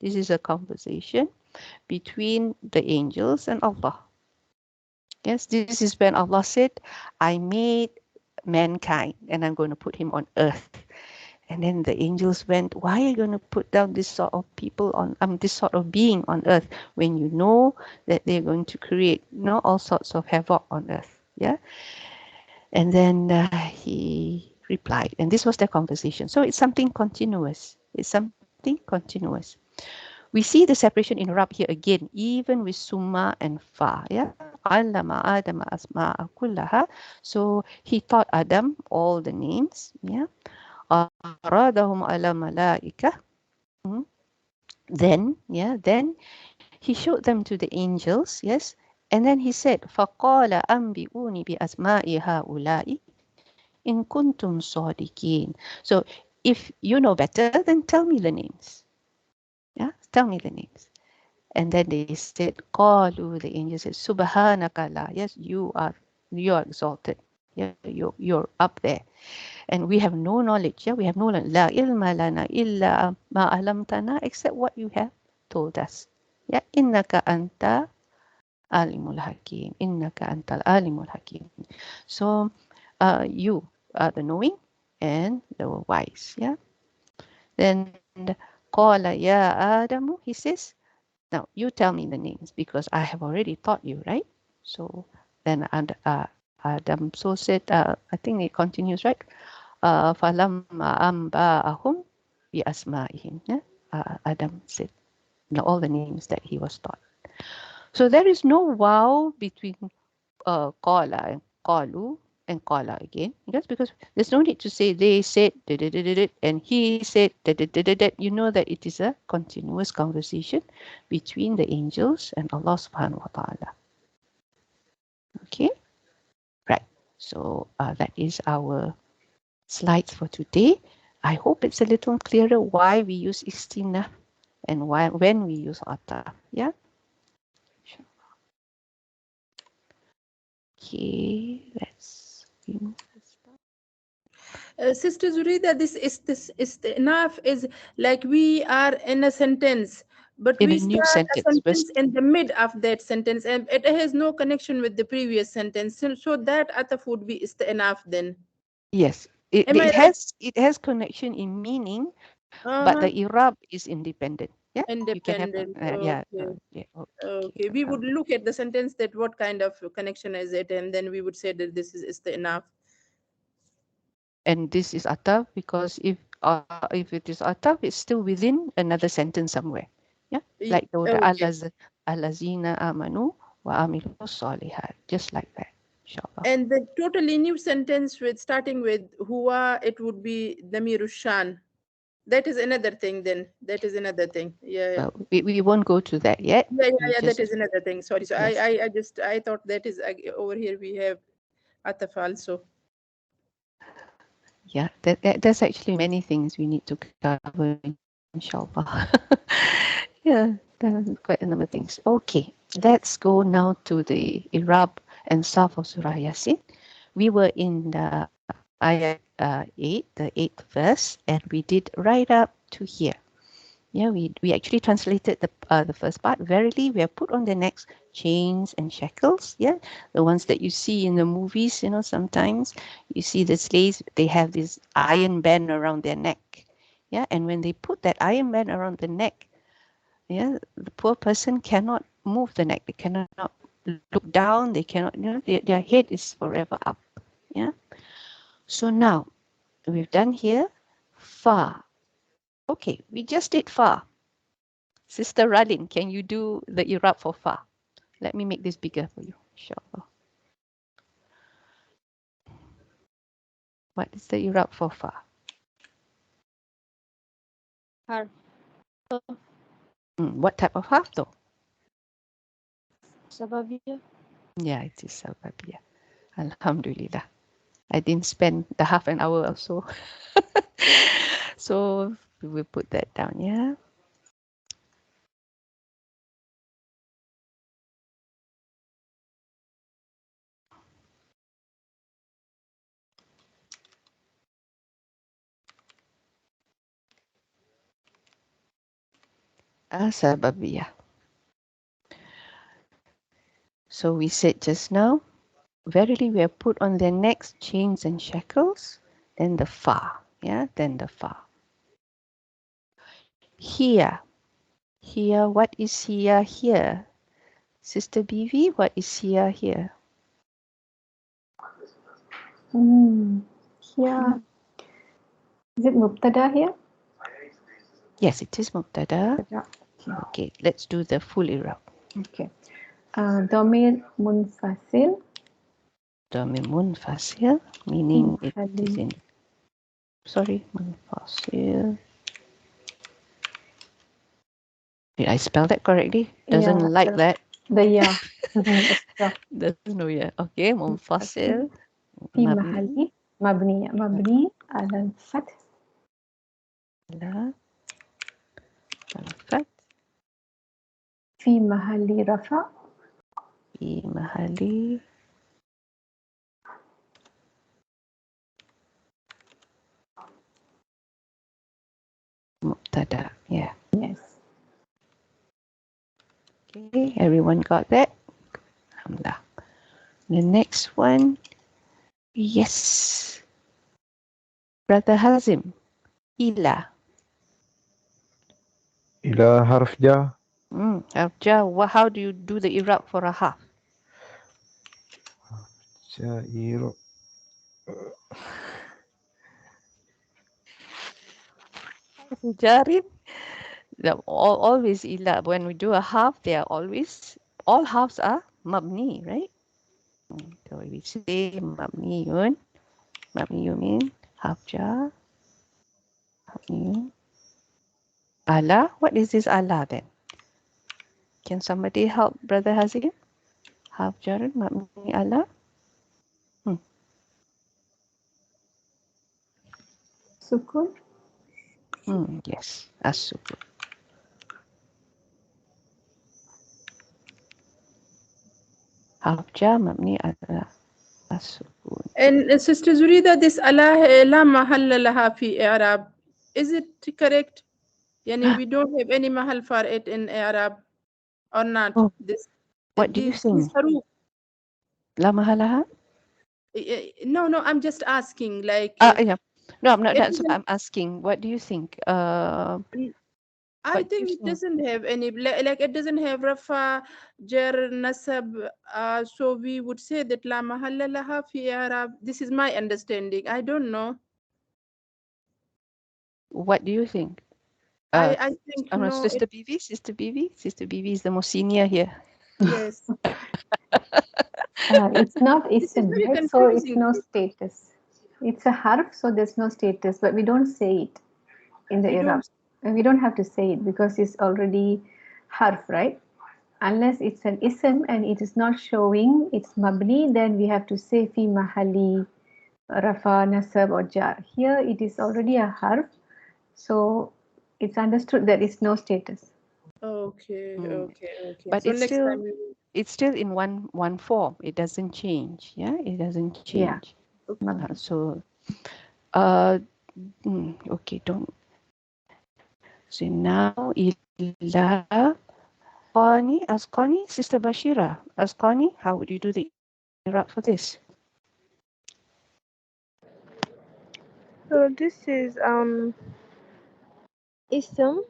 This is a conversation between the angels and Allah. Yes, this is when Allah said, I made mankind and I'm going to put him on earth. And then the angels went, why are you going to put down this sort of people on, this sort of being on earth when you know that they're going to create, all sorts of havoc on earth? Yeah. And then he replied, and this was their conversation. So it's something continuous. It's something continuous. We see the separation in Arab here again, even with summa and fa. Yeah, allama Adam asma'a kullaha. So he taught Adam all the names. Yeah, aradahum ala malaika. Then he showed them to the angels. Yes, and then he said, فَقَالَ أَنْبِئُونِي بِأَسْمَاءِ هَؤُلَاءِ إِن كُنْتُمْ صَادِقِينَ. So if you know better, then tell me the names. Yeah, tell me the names. And then they said, Qalu, the angel said, Subhanaka la. Yes, you are exalted. Yeah, you're up there. And we have no knowledge. Yeah, we have no knowledge. La ilma lana illa ma alamtana, except what you have told us. Yeah, innaka anta alimul hakim. Innaka anta alimul hakim. So you are the knowing and the wise. Yeah. Then Qala ya Adamu, he says, now, you tell me the names because I have already taught you, right? So then Adam so said, I think it continues, right? Falamma amba'ahum bi asma'ihim. Adam said all the names that he was taught. So there is no wow between qala and qalu and qala again. Because there's no need to say they said and he said you know that it is a continuous conversation between the angels and Allah subhanahu wa ta'ala. Okay, right. So that is our slides for today. I hope it's a little clearer why we use istinaf and when we use ataf. Yeah. Okay, let's remove this.
Sister Zurida, this enough is like we are in a sentence, but
In
we
a new
start a
sentence.
sentence in the mid of that sentence, and it has no connection with the previous sentence. So that ataf would be enough then.
Yes, it,
Am I
it
right?
has it has connection in meaning, but the
Uh-huh.
Irab is independent. Yeah, you can have
Independent. Okay. Okay.
okay.
We would look at the sentence that what kind of connection is it, and then we would say that this is the enough.
And this is ataf because if it is ataf, it's still within another sentence somewhere. Yeah, like the
Okay.
alazina amanu wa amilu salihat, just like that. Inshallah.
And the totally new sentence with starting with huwa, it would be damirushan. That is another thing then. That is another thing. Yeah, yeah.
Well, we won't go to that yet.
Yeah, yeah,
We
yeah. That
just
is another thing. Sorry. So
yes.
I thought that is over here we have ataf also.
Yeah, there's actually many things we need to cover, inshallah. Yeah, there's quite a number of things. Okay, let's go now to the Irab and Saf of Surah Yasin. We were in the ayat 8, the 8th verse, and we did right up to here. Yeah, we actually translated the first part. Verily, we have put on their necks chains and shackles. Yeah, the ones that you see in the movies. Sometimes you see the slaves. They have this iron band around their neck. Yeah, and when they put that iron band around the neck, yeah, the poor person cannot move the neck. They cannot look down. They cannot. Their head is forever up. Yeah. So now we've done here fa. Okay, we just did fa. Sister Ralin, can you do the Irab for fa? Let me make this bigger for you, inshallah. What is the Irab for fa?
Harf.
What type of harf though?
Sababiyah.
Yeah, it is sababiyah. Alhamdulillah. I didn't spend the half an hour or so. So we will put that down, yeah? Sababiyah. So we said just now, verily we have put on their necks chains and shackles, then the fa, yeah, then the fa. Here, what is here? Sister Bibi, what is here?
Here. Is it mubtada here?
Yes, it is mubtada. Okay, let's do the full Irab.
Okay. Dhamir munfasil.
Dhamir munfasil, meaning it is in. Sorry, munfasil. Did I spell that correctly? Doesn't like that.
The ya. Extra.
Doesn't know yet. Okay, munfasil.
في محل مبني على الفتح.
على الفتح.
في محل رفع.
في محل مبتدأ. Yeah.
Yes.
Okay, everyone got that? Alhamdulillah. The next one. Yes. Brother Hazim. Ila.
Ila harf ja.
Harf ja. How do you do the Irab for a half?
Jairo.
Jarin. Always ila. When we do a half, they are always, all halves are mabni, right? So we say mabniyun. Mabniyun mean half ja. Mabniyun. Ala. What is this ala then? Can somebody help Brother Hazim? Half jarin mabni ala.
Sukun.
Yes, as-sukun. Half ja mabni ala as-sukun.
And Sister Zurida, this Allah la mahalla laha fi i'rab, is it correct? Yani we don't have any mahal for it in i'rab or not?
Oh,
This.
what do you think? La mahalaha?
No, I'm just asking. Like.
Yeah. No, I'm not. That's what I'm asking. What do you think?
I think it doesn't have any, like it doesn't have rafa, jar, nasab. So we would say that la mahalla laha fi i'rab. This is my understanding. I don't know.
What do you think?
I think no.
Sister Bibi. Sister Bibi is the most senior here.
Yes.
It's not ism, right? So it's
confusing.
no status. It's a harf, so there's no status, but we don't say it in the Irab. And we don't have to say it because it's already harf, right? Unless it's an ism and it is not showing it's mabni, then we have to say fi mahali rafa, nasab or jar. Here it is already a harf, so it's understood that it's no status.
Okay.
But
So
it's still in one form. It doesn't change. Yeah, it doesn't change.
Yeah.
So, okay, don't. So now, ila Asqani, Sister Bashira. Asqani, how would you do the Iraq for this?
So this is ism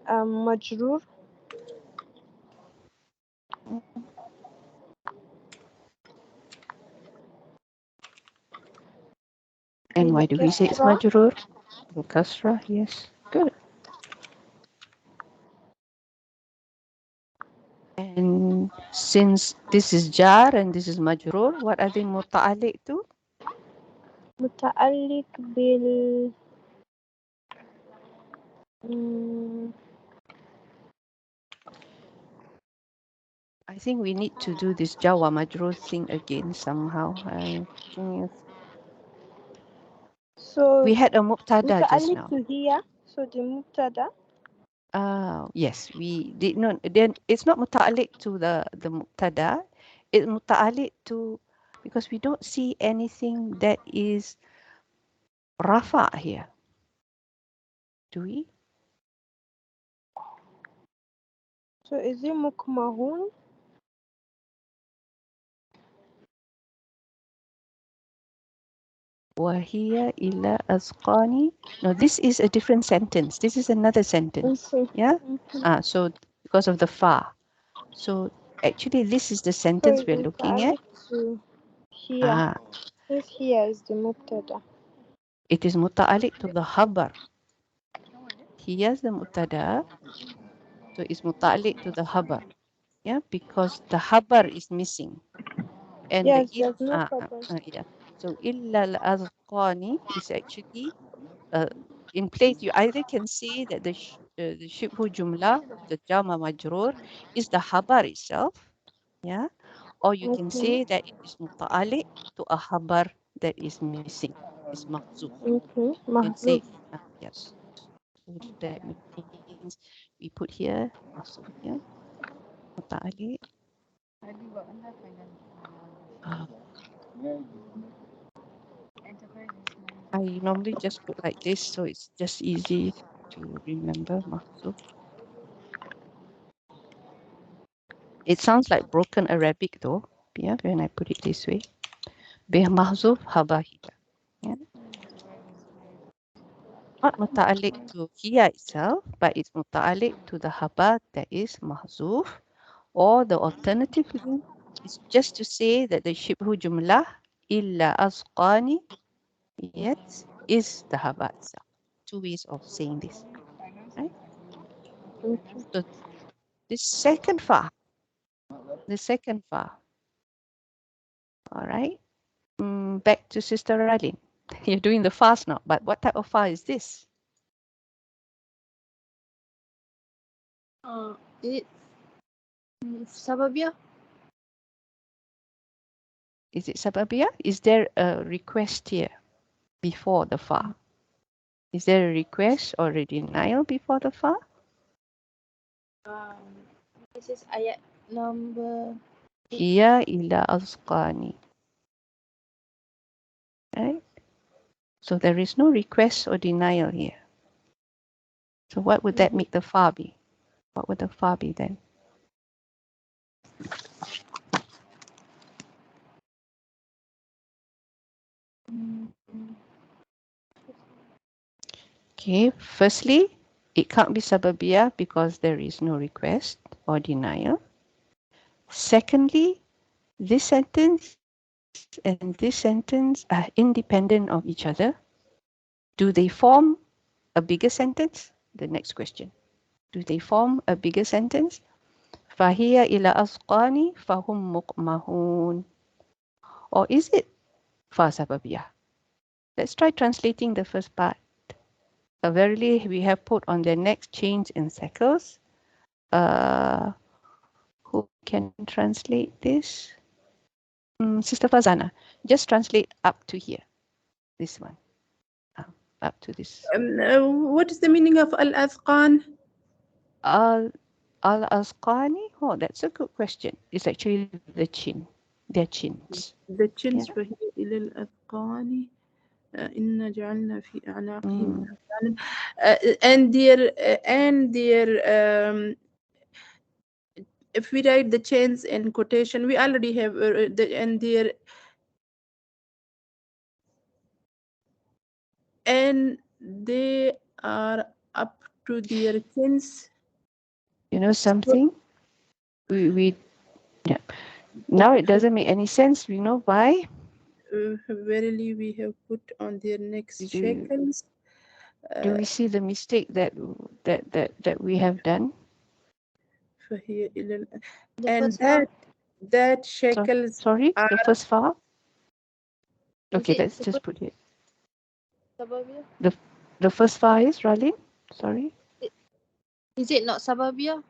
majrur.
And why do we say it's majrur? Kasra, yes. Good. And since this is jar and this is majrur, what are they muta'alliq to?
متعلق بال
I think we need to do this Jawa majrur thing again somehow.
So
we had a mubtada just now.
to here, so the mubtada.
Yes, we did not. Then it's not muta'alliq to the mubtada. It's muta'alliq to, because we don't see anything that is rafa here. Do we?
So is it مكمهون?
وهي إلى أذقان. No, this is a different sentence. This is another sentence.
Okay.
Yeah.
Okay.
So because of the fa. So actually, this is the
So
sentence
it's
we're looking at.
متعلق to here. This here is the مبتدأ.
It is muta'alliq to the khabar. Here's the mubtada. So it's muta'alliq to the khabar. Yeah, because the khabar is missing. And
Yes,
the
there's no problem.
yeah. So illa al-azqani is actually in place. You either can say that the shibhu jumla, the jama majrur, is the khabar itself. Yeah. Or you can
Okay.
say that it is muta'alliq to a khabar that is missing, is mahzuf.
Okay.
And say,
محذوف.
yes. So that means we put here, mahzuf here, muta'alliq. I normally just put like this, so it's just easy to remember mahzuf. It sounds like broken Arabic though, yeah, when I put it this way. Bih mahzuf habahida. Yeah. Not muta'alliq to hiya itself, but it's muta'alliq to the haba that is mahzuf. Or the alternatively is just to say that the shibhu jumlah illa asqani, yes, is the haba itself. Two ways of saying this, right?
Okay.
So the second fa, all right. Back to Sister Ralin. You're doing the fast now, but what type of fa is this?
It Sababia?
Is it sababiyah? Is there a request here before the fa? Is there a request or a denial before the fa?
This is ayat number.
Hiya ila azqani. Right? So there is no request or denial here. So what would that make the fa be? What would the fa be then? Okay, firstly, it can't be sababiyah because there is no request or denial. Secondly, this sentence and this sentence are independent of each other. Do they form a bigger sentence? The next question. Do they form a bigger sentence? فَهِيَ إِلَى أَسْقَانِ فَهُمْ مُقْمَهُونَ. Or is it fa sababiyah? Let's try translating the first part. Verily, we have put on their necks chains and shackles. Who can translate this? Sister Fazana, just translate up to here. This one. Up to this.
What is the meaning of al-azqan?
Al-Asqani? Oh, that's a good question. It's actually the chin. Their chins.
The chins.
Yeah.
فهي إلى الأذقان إنا جعلنا في أعناقهم أغلالا. And their if we write the chains in quotation, we already have and they are up to their chins.
You know something? We yeah. Now it doesn't make any sense. You know why?
Verily, we have put on their necks shackles.
Do we see the mistake that we have done?
فهي إلى
The
and
first
that shackles
Sorry,
are
the first file. Okay,
it
let's
the
just
first-
put it.
Sababia?
The first file is Ralin. Sorry.
Is it not Sababia?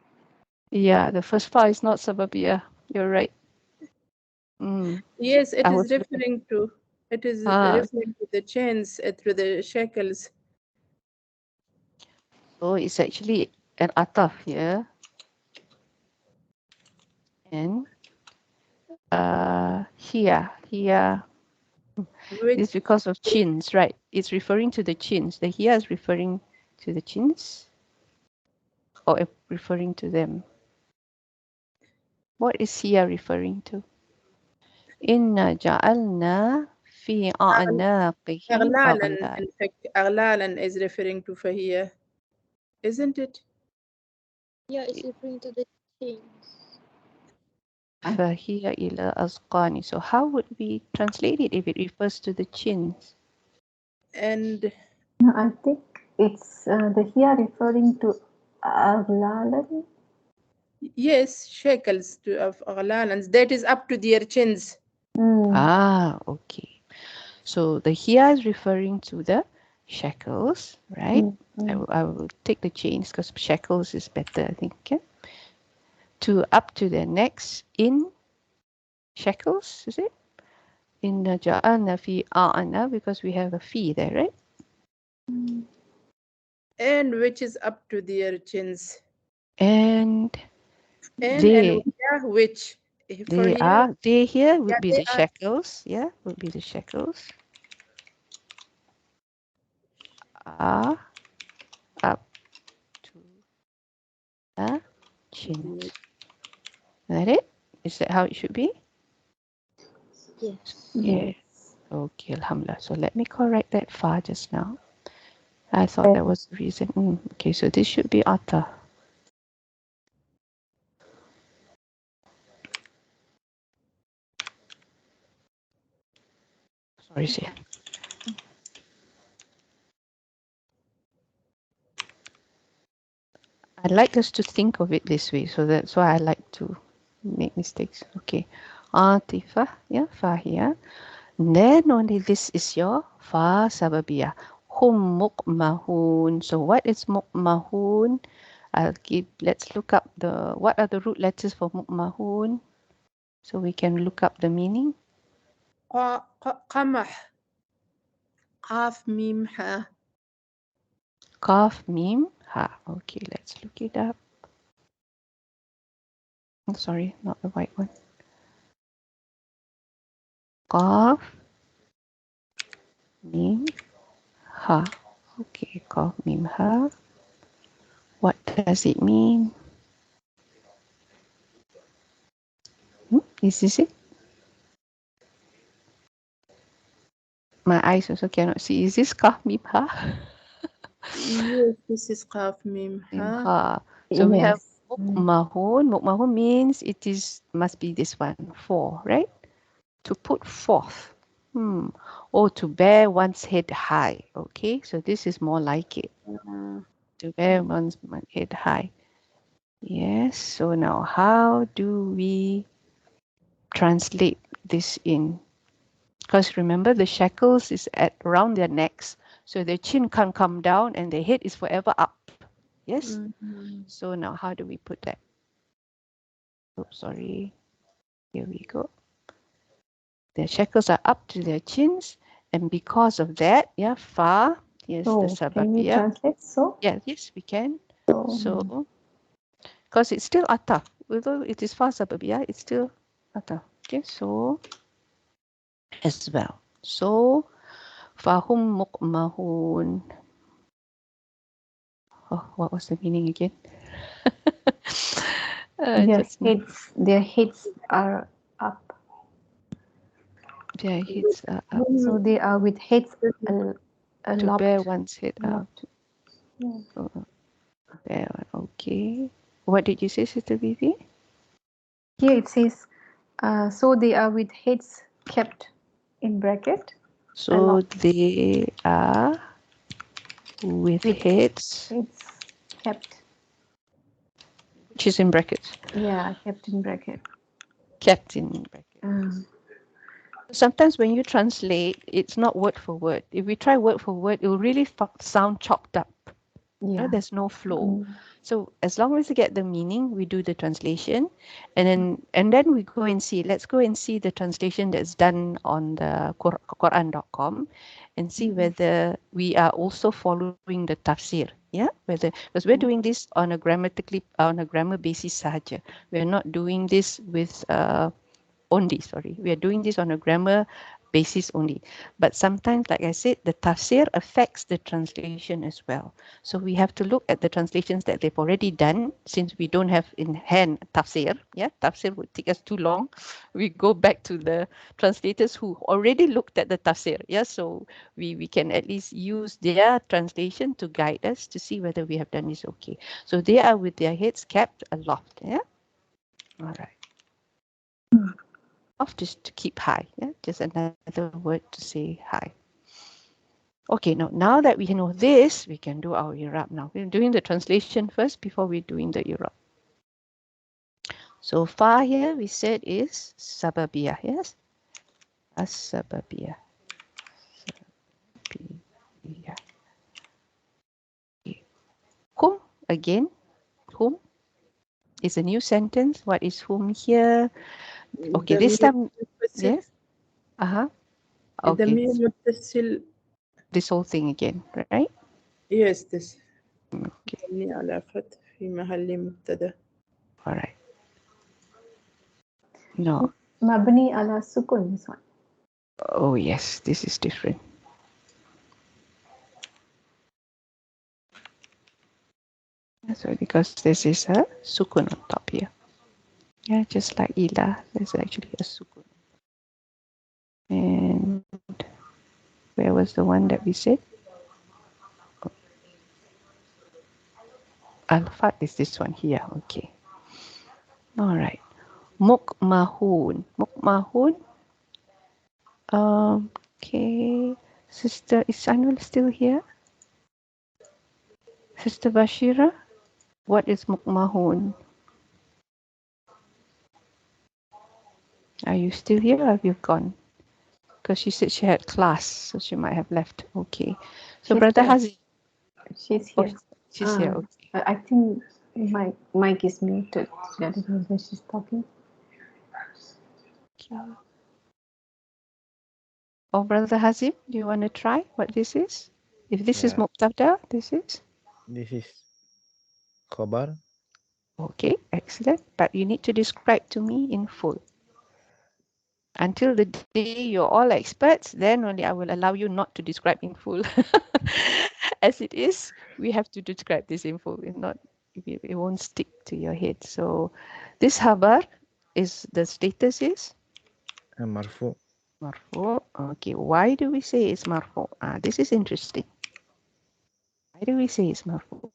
Yeah, the first file is not sababiyah. You're right.
yes, it
I
is
was
referring to the chains through the shackles.
So it's actually an ataf here. And here.
Which
It's because of chins, right? It's referring to the chins. The here is referring to the chins or referring to them. What is here referring to? Inna ja'alna fi a'naqihim
أغلالا,
aghlal.
in fact, أغلالا is referring to فهي, isn't it?
Yeah, it's referring to the chains.
Fahiya ila azqani. So how would we translate it if it refers to the chins?
And
No, I think it's the here referring to aglalan.
yes, shekels of أغلالا, that is up to their chins.
Ah, okay. So the here is referring to the shackles, right? I will take the chains because shackles is better, I think. Okay? To up to the necks in shackles, is it? In ja'alna fi a'na, because we have a fi there, right?
And which is up to their chins.
And
And
they
which for
they
here,
are they here would
yeah,
be
they
the
are.
shackles, yeah, would be the shackles. Are up to the chins. Is that it? Is that how it should be?
Yes.
Yeah. Okay, alhamdulillah. So let me correct that far just now. I thought that was the reason. Okay, so this should be ata. Sorry, sir. I like us to think of it this way, so that's why I like to make mistakes. Okay, Atifa, yeah, Fahia. Then only this is your fa sababiyah. Hum muqmahun. So what is muqmahun? Let's look up what are the root letters for muqmahun, so we can look up the meaning.
قمح, قاف ميم ها.
Kaf mim ha. Okay, let's look it up. Oh, sorry, not the right one. Kaf mim ha. Okay, kaf mim ha. What does it mean? Is this it? My eyes also cannot see. Is this kaf mim ha?
Yes, this is قاف ميم ها.
Ha. So we have
Yes.
mukmahun. Mukmahun means it must be this one, 4, right? To put forth. Or to bear one's head high. Okay, so this is more like it. To bear one's head high. Yes, so now how do we translate this in? Because remember, the shackles is at around their necks, so their chin can't come down and their head is forever up. Yes? So now how do we put that? Oh, sorry. Here we go. Their shackles are up to their chins, and because of that, yeah, fa, yes, the
Can we
sababiyah.
translate so?
Yeah, yes, we can. So, because it's still ataf, although it is fa sababiyah, it's still ataf. Okay, so as well. So, fahum muqmahun. Oh, what was the meaning again?
Their heads are up.
Their heads are up.
So they are with heads
To bear one's head up. Bear one. Okay. What did you say, Sister Vivi?
Here it says, so they are with heads kept in bracket.
So they are with heads.
Heads kept.
Which is in brackets.
Yeah, kept in bracket.
Kept in brackets. Sometimes when you translate, it's not word for word. If we try word for word, it will really sound chopped up.
Yeah.
There's no flow. So as long as we get the meaning, we do the translation, and then we go and see. Let's go and see the translation that's done on the Quran.com, and see whether we are also following the tafsir. Yeah, because we're doing this on a grammar basis sahaja. We're not doing this with only. Sorry, we are doing this on a grammar basis only. But sometimes, like I said, the tafsir affects the translation as well. So we have to look at the translations that they've already done, since we don't have in hand tafsir. Yeah, tafsir would take us too long. We go back to the translators who already looked at the tafsir. Yeah, so we can at least use their translation to guide us to see whether we have done this okay. So they are with their heads kept aloft. Yeah. All right. Off just to keep high. Yeah, just another word to say hi. Okay, now that we know this, we can do our Irab now. We're doing the translation first before we're doing the Irab. So far here we said is sababiyah, yes? As-sababiyah. Sababiyah. Okay. Whom, again, whom is a new sentence. What is whom here? Okay, this time, yes? Uh-huh. Okay,
الضمير متصل.
this whole thing again, right?
Yes, this.
Okay,
مبني على فتح في محل مبتدأ.
all right. No.
Mabni ala sukun, this one.
Oh, yes, this is different. That's right, because this is a sukun on top here. Yeah, just like ila, there's actually a sukun. And where was the one that we said? Al-Fat is this one here. Okay. All right. Mukmahun. Mukmahun. Okay. Sister, is Anul still here? Sister Bashira? What is Mukmahun? Are you still here or have you gone? Because she said she had class, so she might have left. Okay. So
She's
Brother
here.
Hazi.
She's
Oh,
here.
she's here. Okay.
I think my mic is muted. I don't know whether she's talking.
Okay. Oh, Brother Hazim, do you want to try what this is? If this is
Yeah,
Muqtada, this is?
this is khobar.
Okay, excellent. But you need to describe to me in full. Until the day you're all experts, then only I will allow you not to describe in full. As it is, we have to describe this in full. If not, it won't stick to your head. So this habar is, the status is?
Marfu.
Marfu. Okay, why do we say it's marfu? This is interesting. Why do we say it's marfu?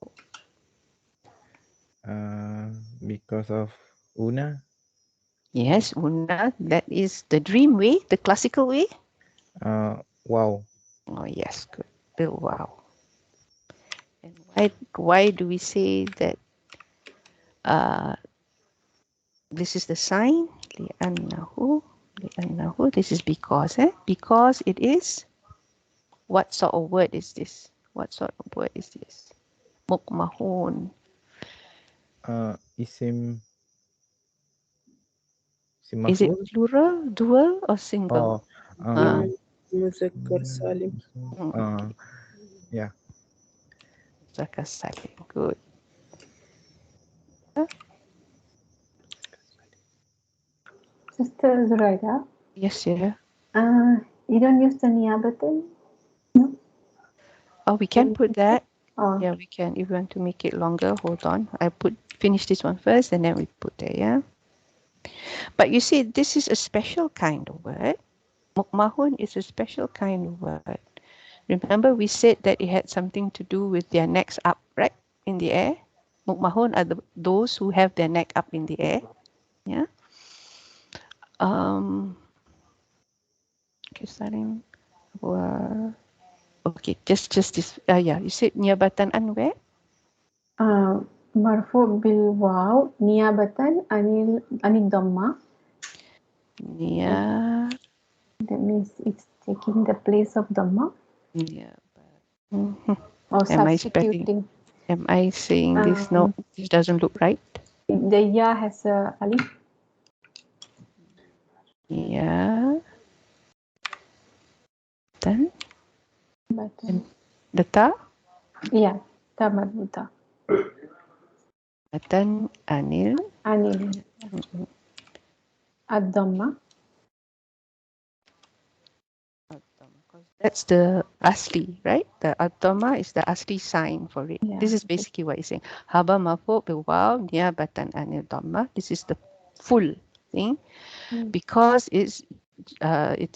Because of una.
Yes, Una, that is the dream way, the classical way.
Wow.
Oh, yes, good. Bill, wow. And why do we say that this is the sign? لأنه, this is because, because it is, what sort of word is this? What sort of word is this? Mukmahun.
Isim
Is it
maf'ul.
plural, dual, or single?
جمع مذكر سالم.
Yeah.
Zakar Salim. Good.
Sister Zuraida,
Yes, yeah.
you don't use the niyabatan?
Oh, we can put that.
Oh,
Yeah, we can. If you want to make it longer, hold on. I finish this one first, and then we put there, yeah. But you see, this is a special kind of word. Mukmahun is a special kind of word. Remember, we said that it had something to do with their necks up, right, in the air. Mukmahun are those who have their neck up in the air. Yeah. Okay, starting. Okay, just this. Yeah, you said niabatan an where?
marfu bil waw niyabatan anil dhamma.
Nia.
That means it's taking the place of dhamma
Yeah.
or
Am I spelling?
substituting.
Am I saying this? No, this doesn't look right.
The ya has a alif.
Yeah. Then
Batan.
the ta.
Yeah, ta marbuta.
Then anil.
Anil ad dhamma.
That's the asli, right? The adama is the asli sign for it.
Yeah.
This is basically what it's saying. Haba marfu bil waw niyabatan anil dhamma. This is the full thing because it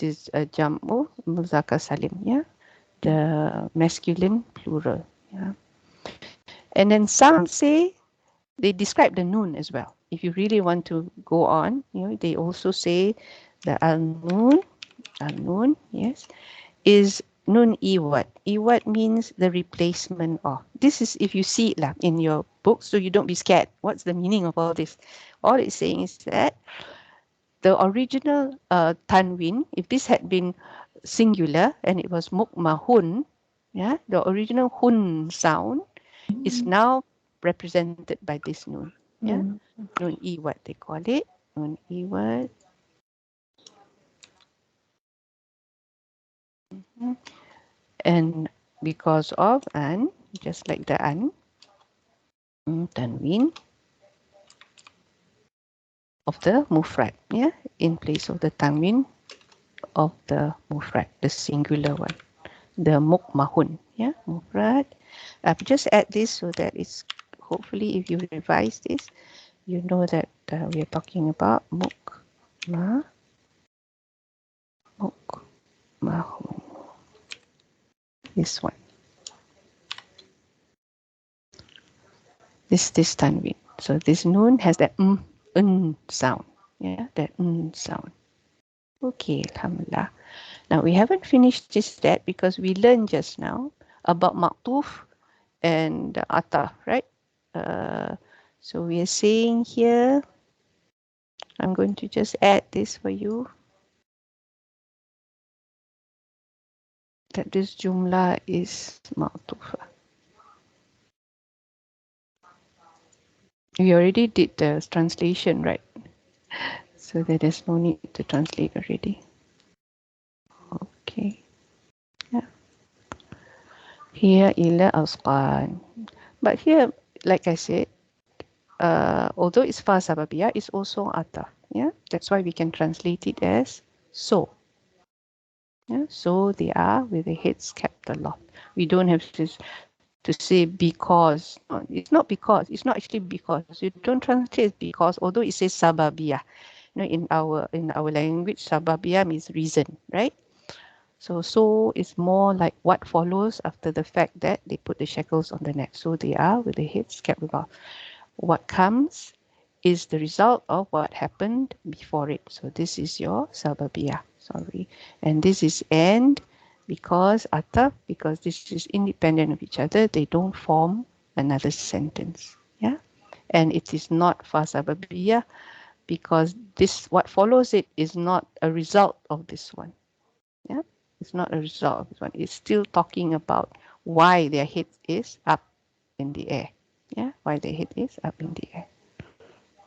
is a jam'u muzakkar salim, yeah, the masculine plural, yeah. And then some say they describe the noon as well. If you really want to go on, they also say the al noon, yes, is nun iwat. Iwat means the replacement of. This is if you see it lah in your book, so you don't be scared. What's the meaning of all this? All it's saying is that the original tanwin, if this had been singular and it was mukmahun, yeah, the original hun sound is now represented by this nun. Yeah, nun iwat they call it. Nun iwat. And because of an, just like the an, tanwin of the mufrad, yeah, in place of the tanwin of the mufrad, the singular one, the mukmahun, yeah, mufrad. I've just add this so that it's hopefully if you revise this, you know that we are talking about mukmahun. This one. This tanwin. So this noon has that sound. Yeah, that sound. Okay, alhamdulillah. Now we haven't finished just that because we learned just now about maktuf and ataf, right? So we are saying here, I'm going to just add this for you, that this jumlah is maktuf. We already did the translation, right? So there's no need to translate already. Okay. Yeah. Here ila asqan. But here, like I said, although it's fa sababiyah, it's also ataf. Yeah, that's why we can translate it as so. Yeah, so they are with the heads kept aloft. We don't have to say because. No, it's not because. It's not actually because. You don't translate because, although it says sababiyah. In our language, sababiyah means reason, right? So is more like what follows after the fact that they put the shackles on the neck. So they are with the heads kept aloft. What comes is the result of what happened before it. So this is your sababiyah. Sorry. And this is and because ataf, because this is independent of each other, they don't form another sentence. Yeah. And it is not fa sababiyah because this what follows it is not a result of this one. Yeah. It's not a result of this one. It's still talking about why their head is up in the air. Yeah. Why their head is up in the air.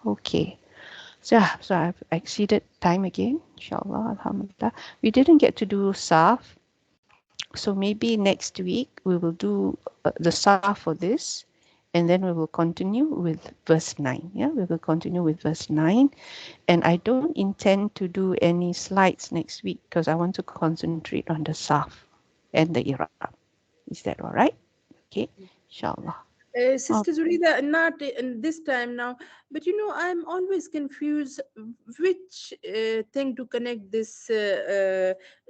Okay. So I've exceeded time again, inshallah, alhamdulillah. We didn't get to do Saf. So maybe next week we will do the Saf for this. And then we will continue with verse 9. Yeah, we will continue with verse 9. And I don't intend to do any slides next week because I want to concentrate on the Saf and the Irab. Is that all right? Okay, inshallah.
Sister Zurida, not in this time now, but I'm always confused which thing to connect this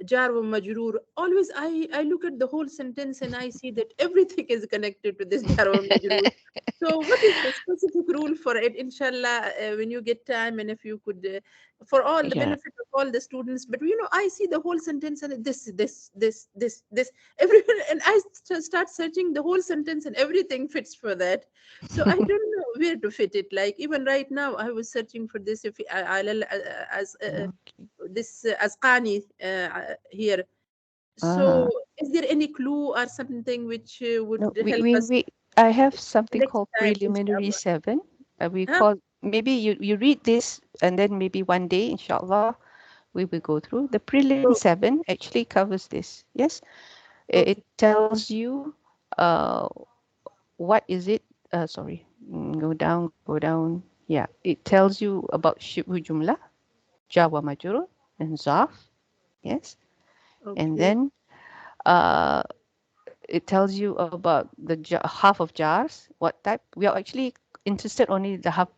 jar wa majroor. Always, I look at the whole sentence and I see that everything is connected to this jar wa majroor. So, what is the specific rule for it? Inshallah, when you get time, and if you could, for all the
Yeah.
benefit of all the students. But I see the whole sentence and this, everyone, and I start searching the whole sentence, and everything fits for that. So I don't know where to fit it. Like even right now, I was searching for this. If as this asqani here. So, is there any clue or something which would
No,
help us
I have something
next
called
time,
preliminary
inshallah?
7. We
Huh?
call maybe you read this and then maybe one day, inshallah, we will go through. The prelim
Oh,
7 actually covers this. Yes, it
okay.
tells you what is it. Sorry, go down. Yeah, it tells you about shibhu jumla, jawa majrur, and zaf. Yes, and
Okay.
then uh, it tells you about the half of jars, what type. We are actually interested only in the half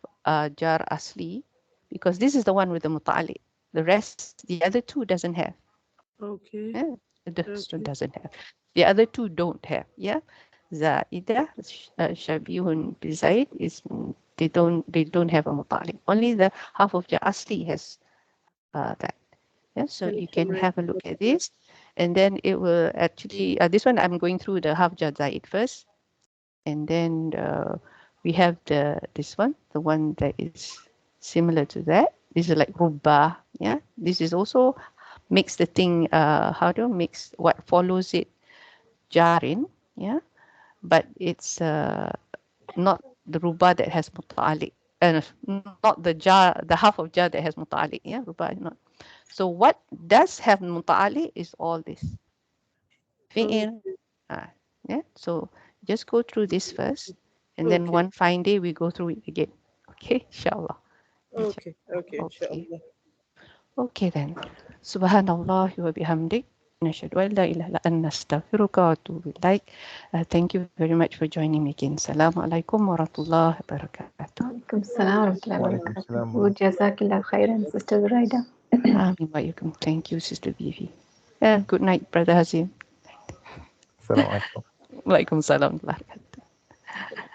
jar asli, because this is the one with the muta'alliq. The rest, the other two doesn't have.
Okay.
Yeah, the first one
Okay.
doesn't have. The other two don't have. Yeah, Zaidah, Shabihun Bizaid is they don't have a muta'alliq. Only the half of jar asli has that. Yeah, so
Can you
you can
summarize?
have a look at this, and then it will actually, this one I'm going through the half jar zaid first, and then we have this one, the one that is similar to that. This is like rubah. Yeah, this is also makes the thing, how to mix what follows it jarin. Yeah, but it's not the rubah that has muta'alliq. Not the jar, the half of jar that has muta'alliq. Yeah, rubah is not. So what does have muta'alliq is all this. Fi'il. Yeah. So just go through this first, and then
Okay.
one fine day we go through it again. Okay, inshallah.
Okay. Okay.
Okay.
Inshallah.
Okay then. Subhanallah wa bihamdik. Nashhadu an la ilaha illa anta astaghfiruka wa atubu ilaik. Thank you very much for joining me again. Assalamualaikum warahmatullahi wabarakatuh.
Alaikum salam wa rahmatullahi wa
Walaikum
barakatuh.
salam.
Good, Jazakillah khairan, Sister Zuraida.
Ameen wa yakum. Thank you, Sister Vivi. Good night, Brother Hazim.
Assalamualaikum.
Waalaikumsalam warahmatullahi wabarakatuh.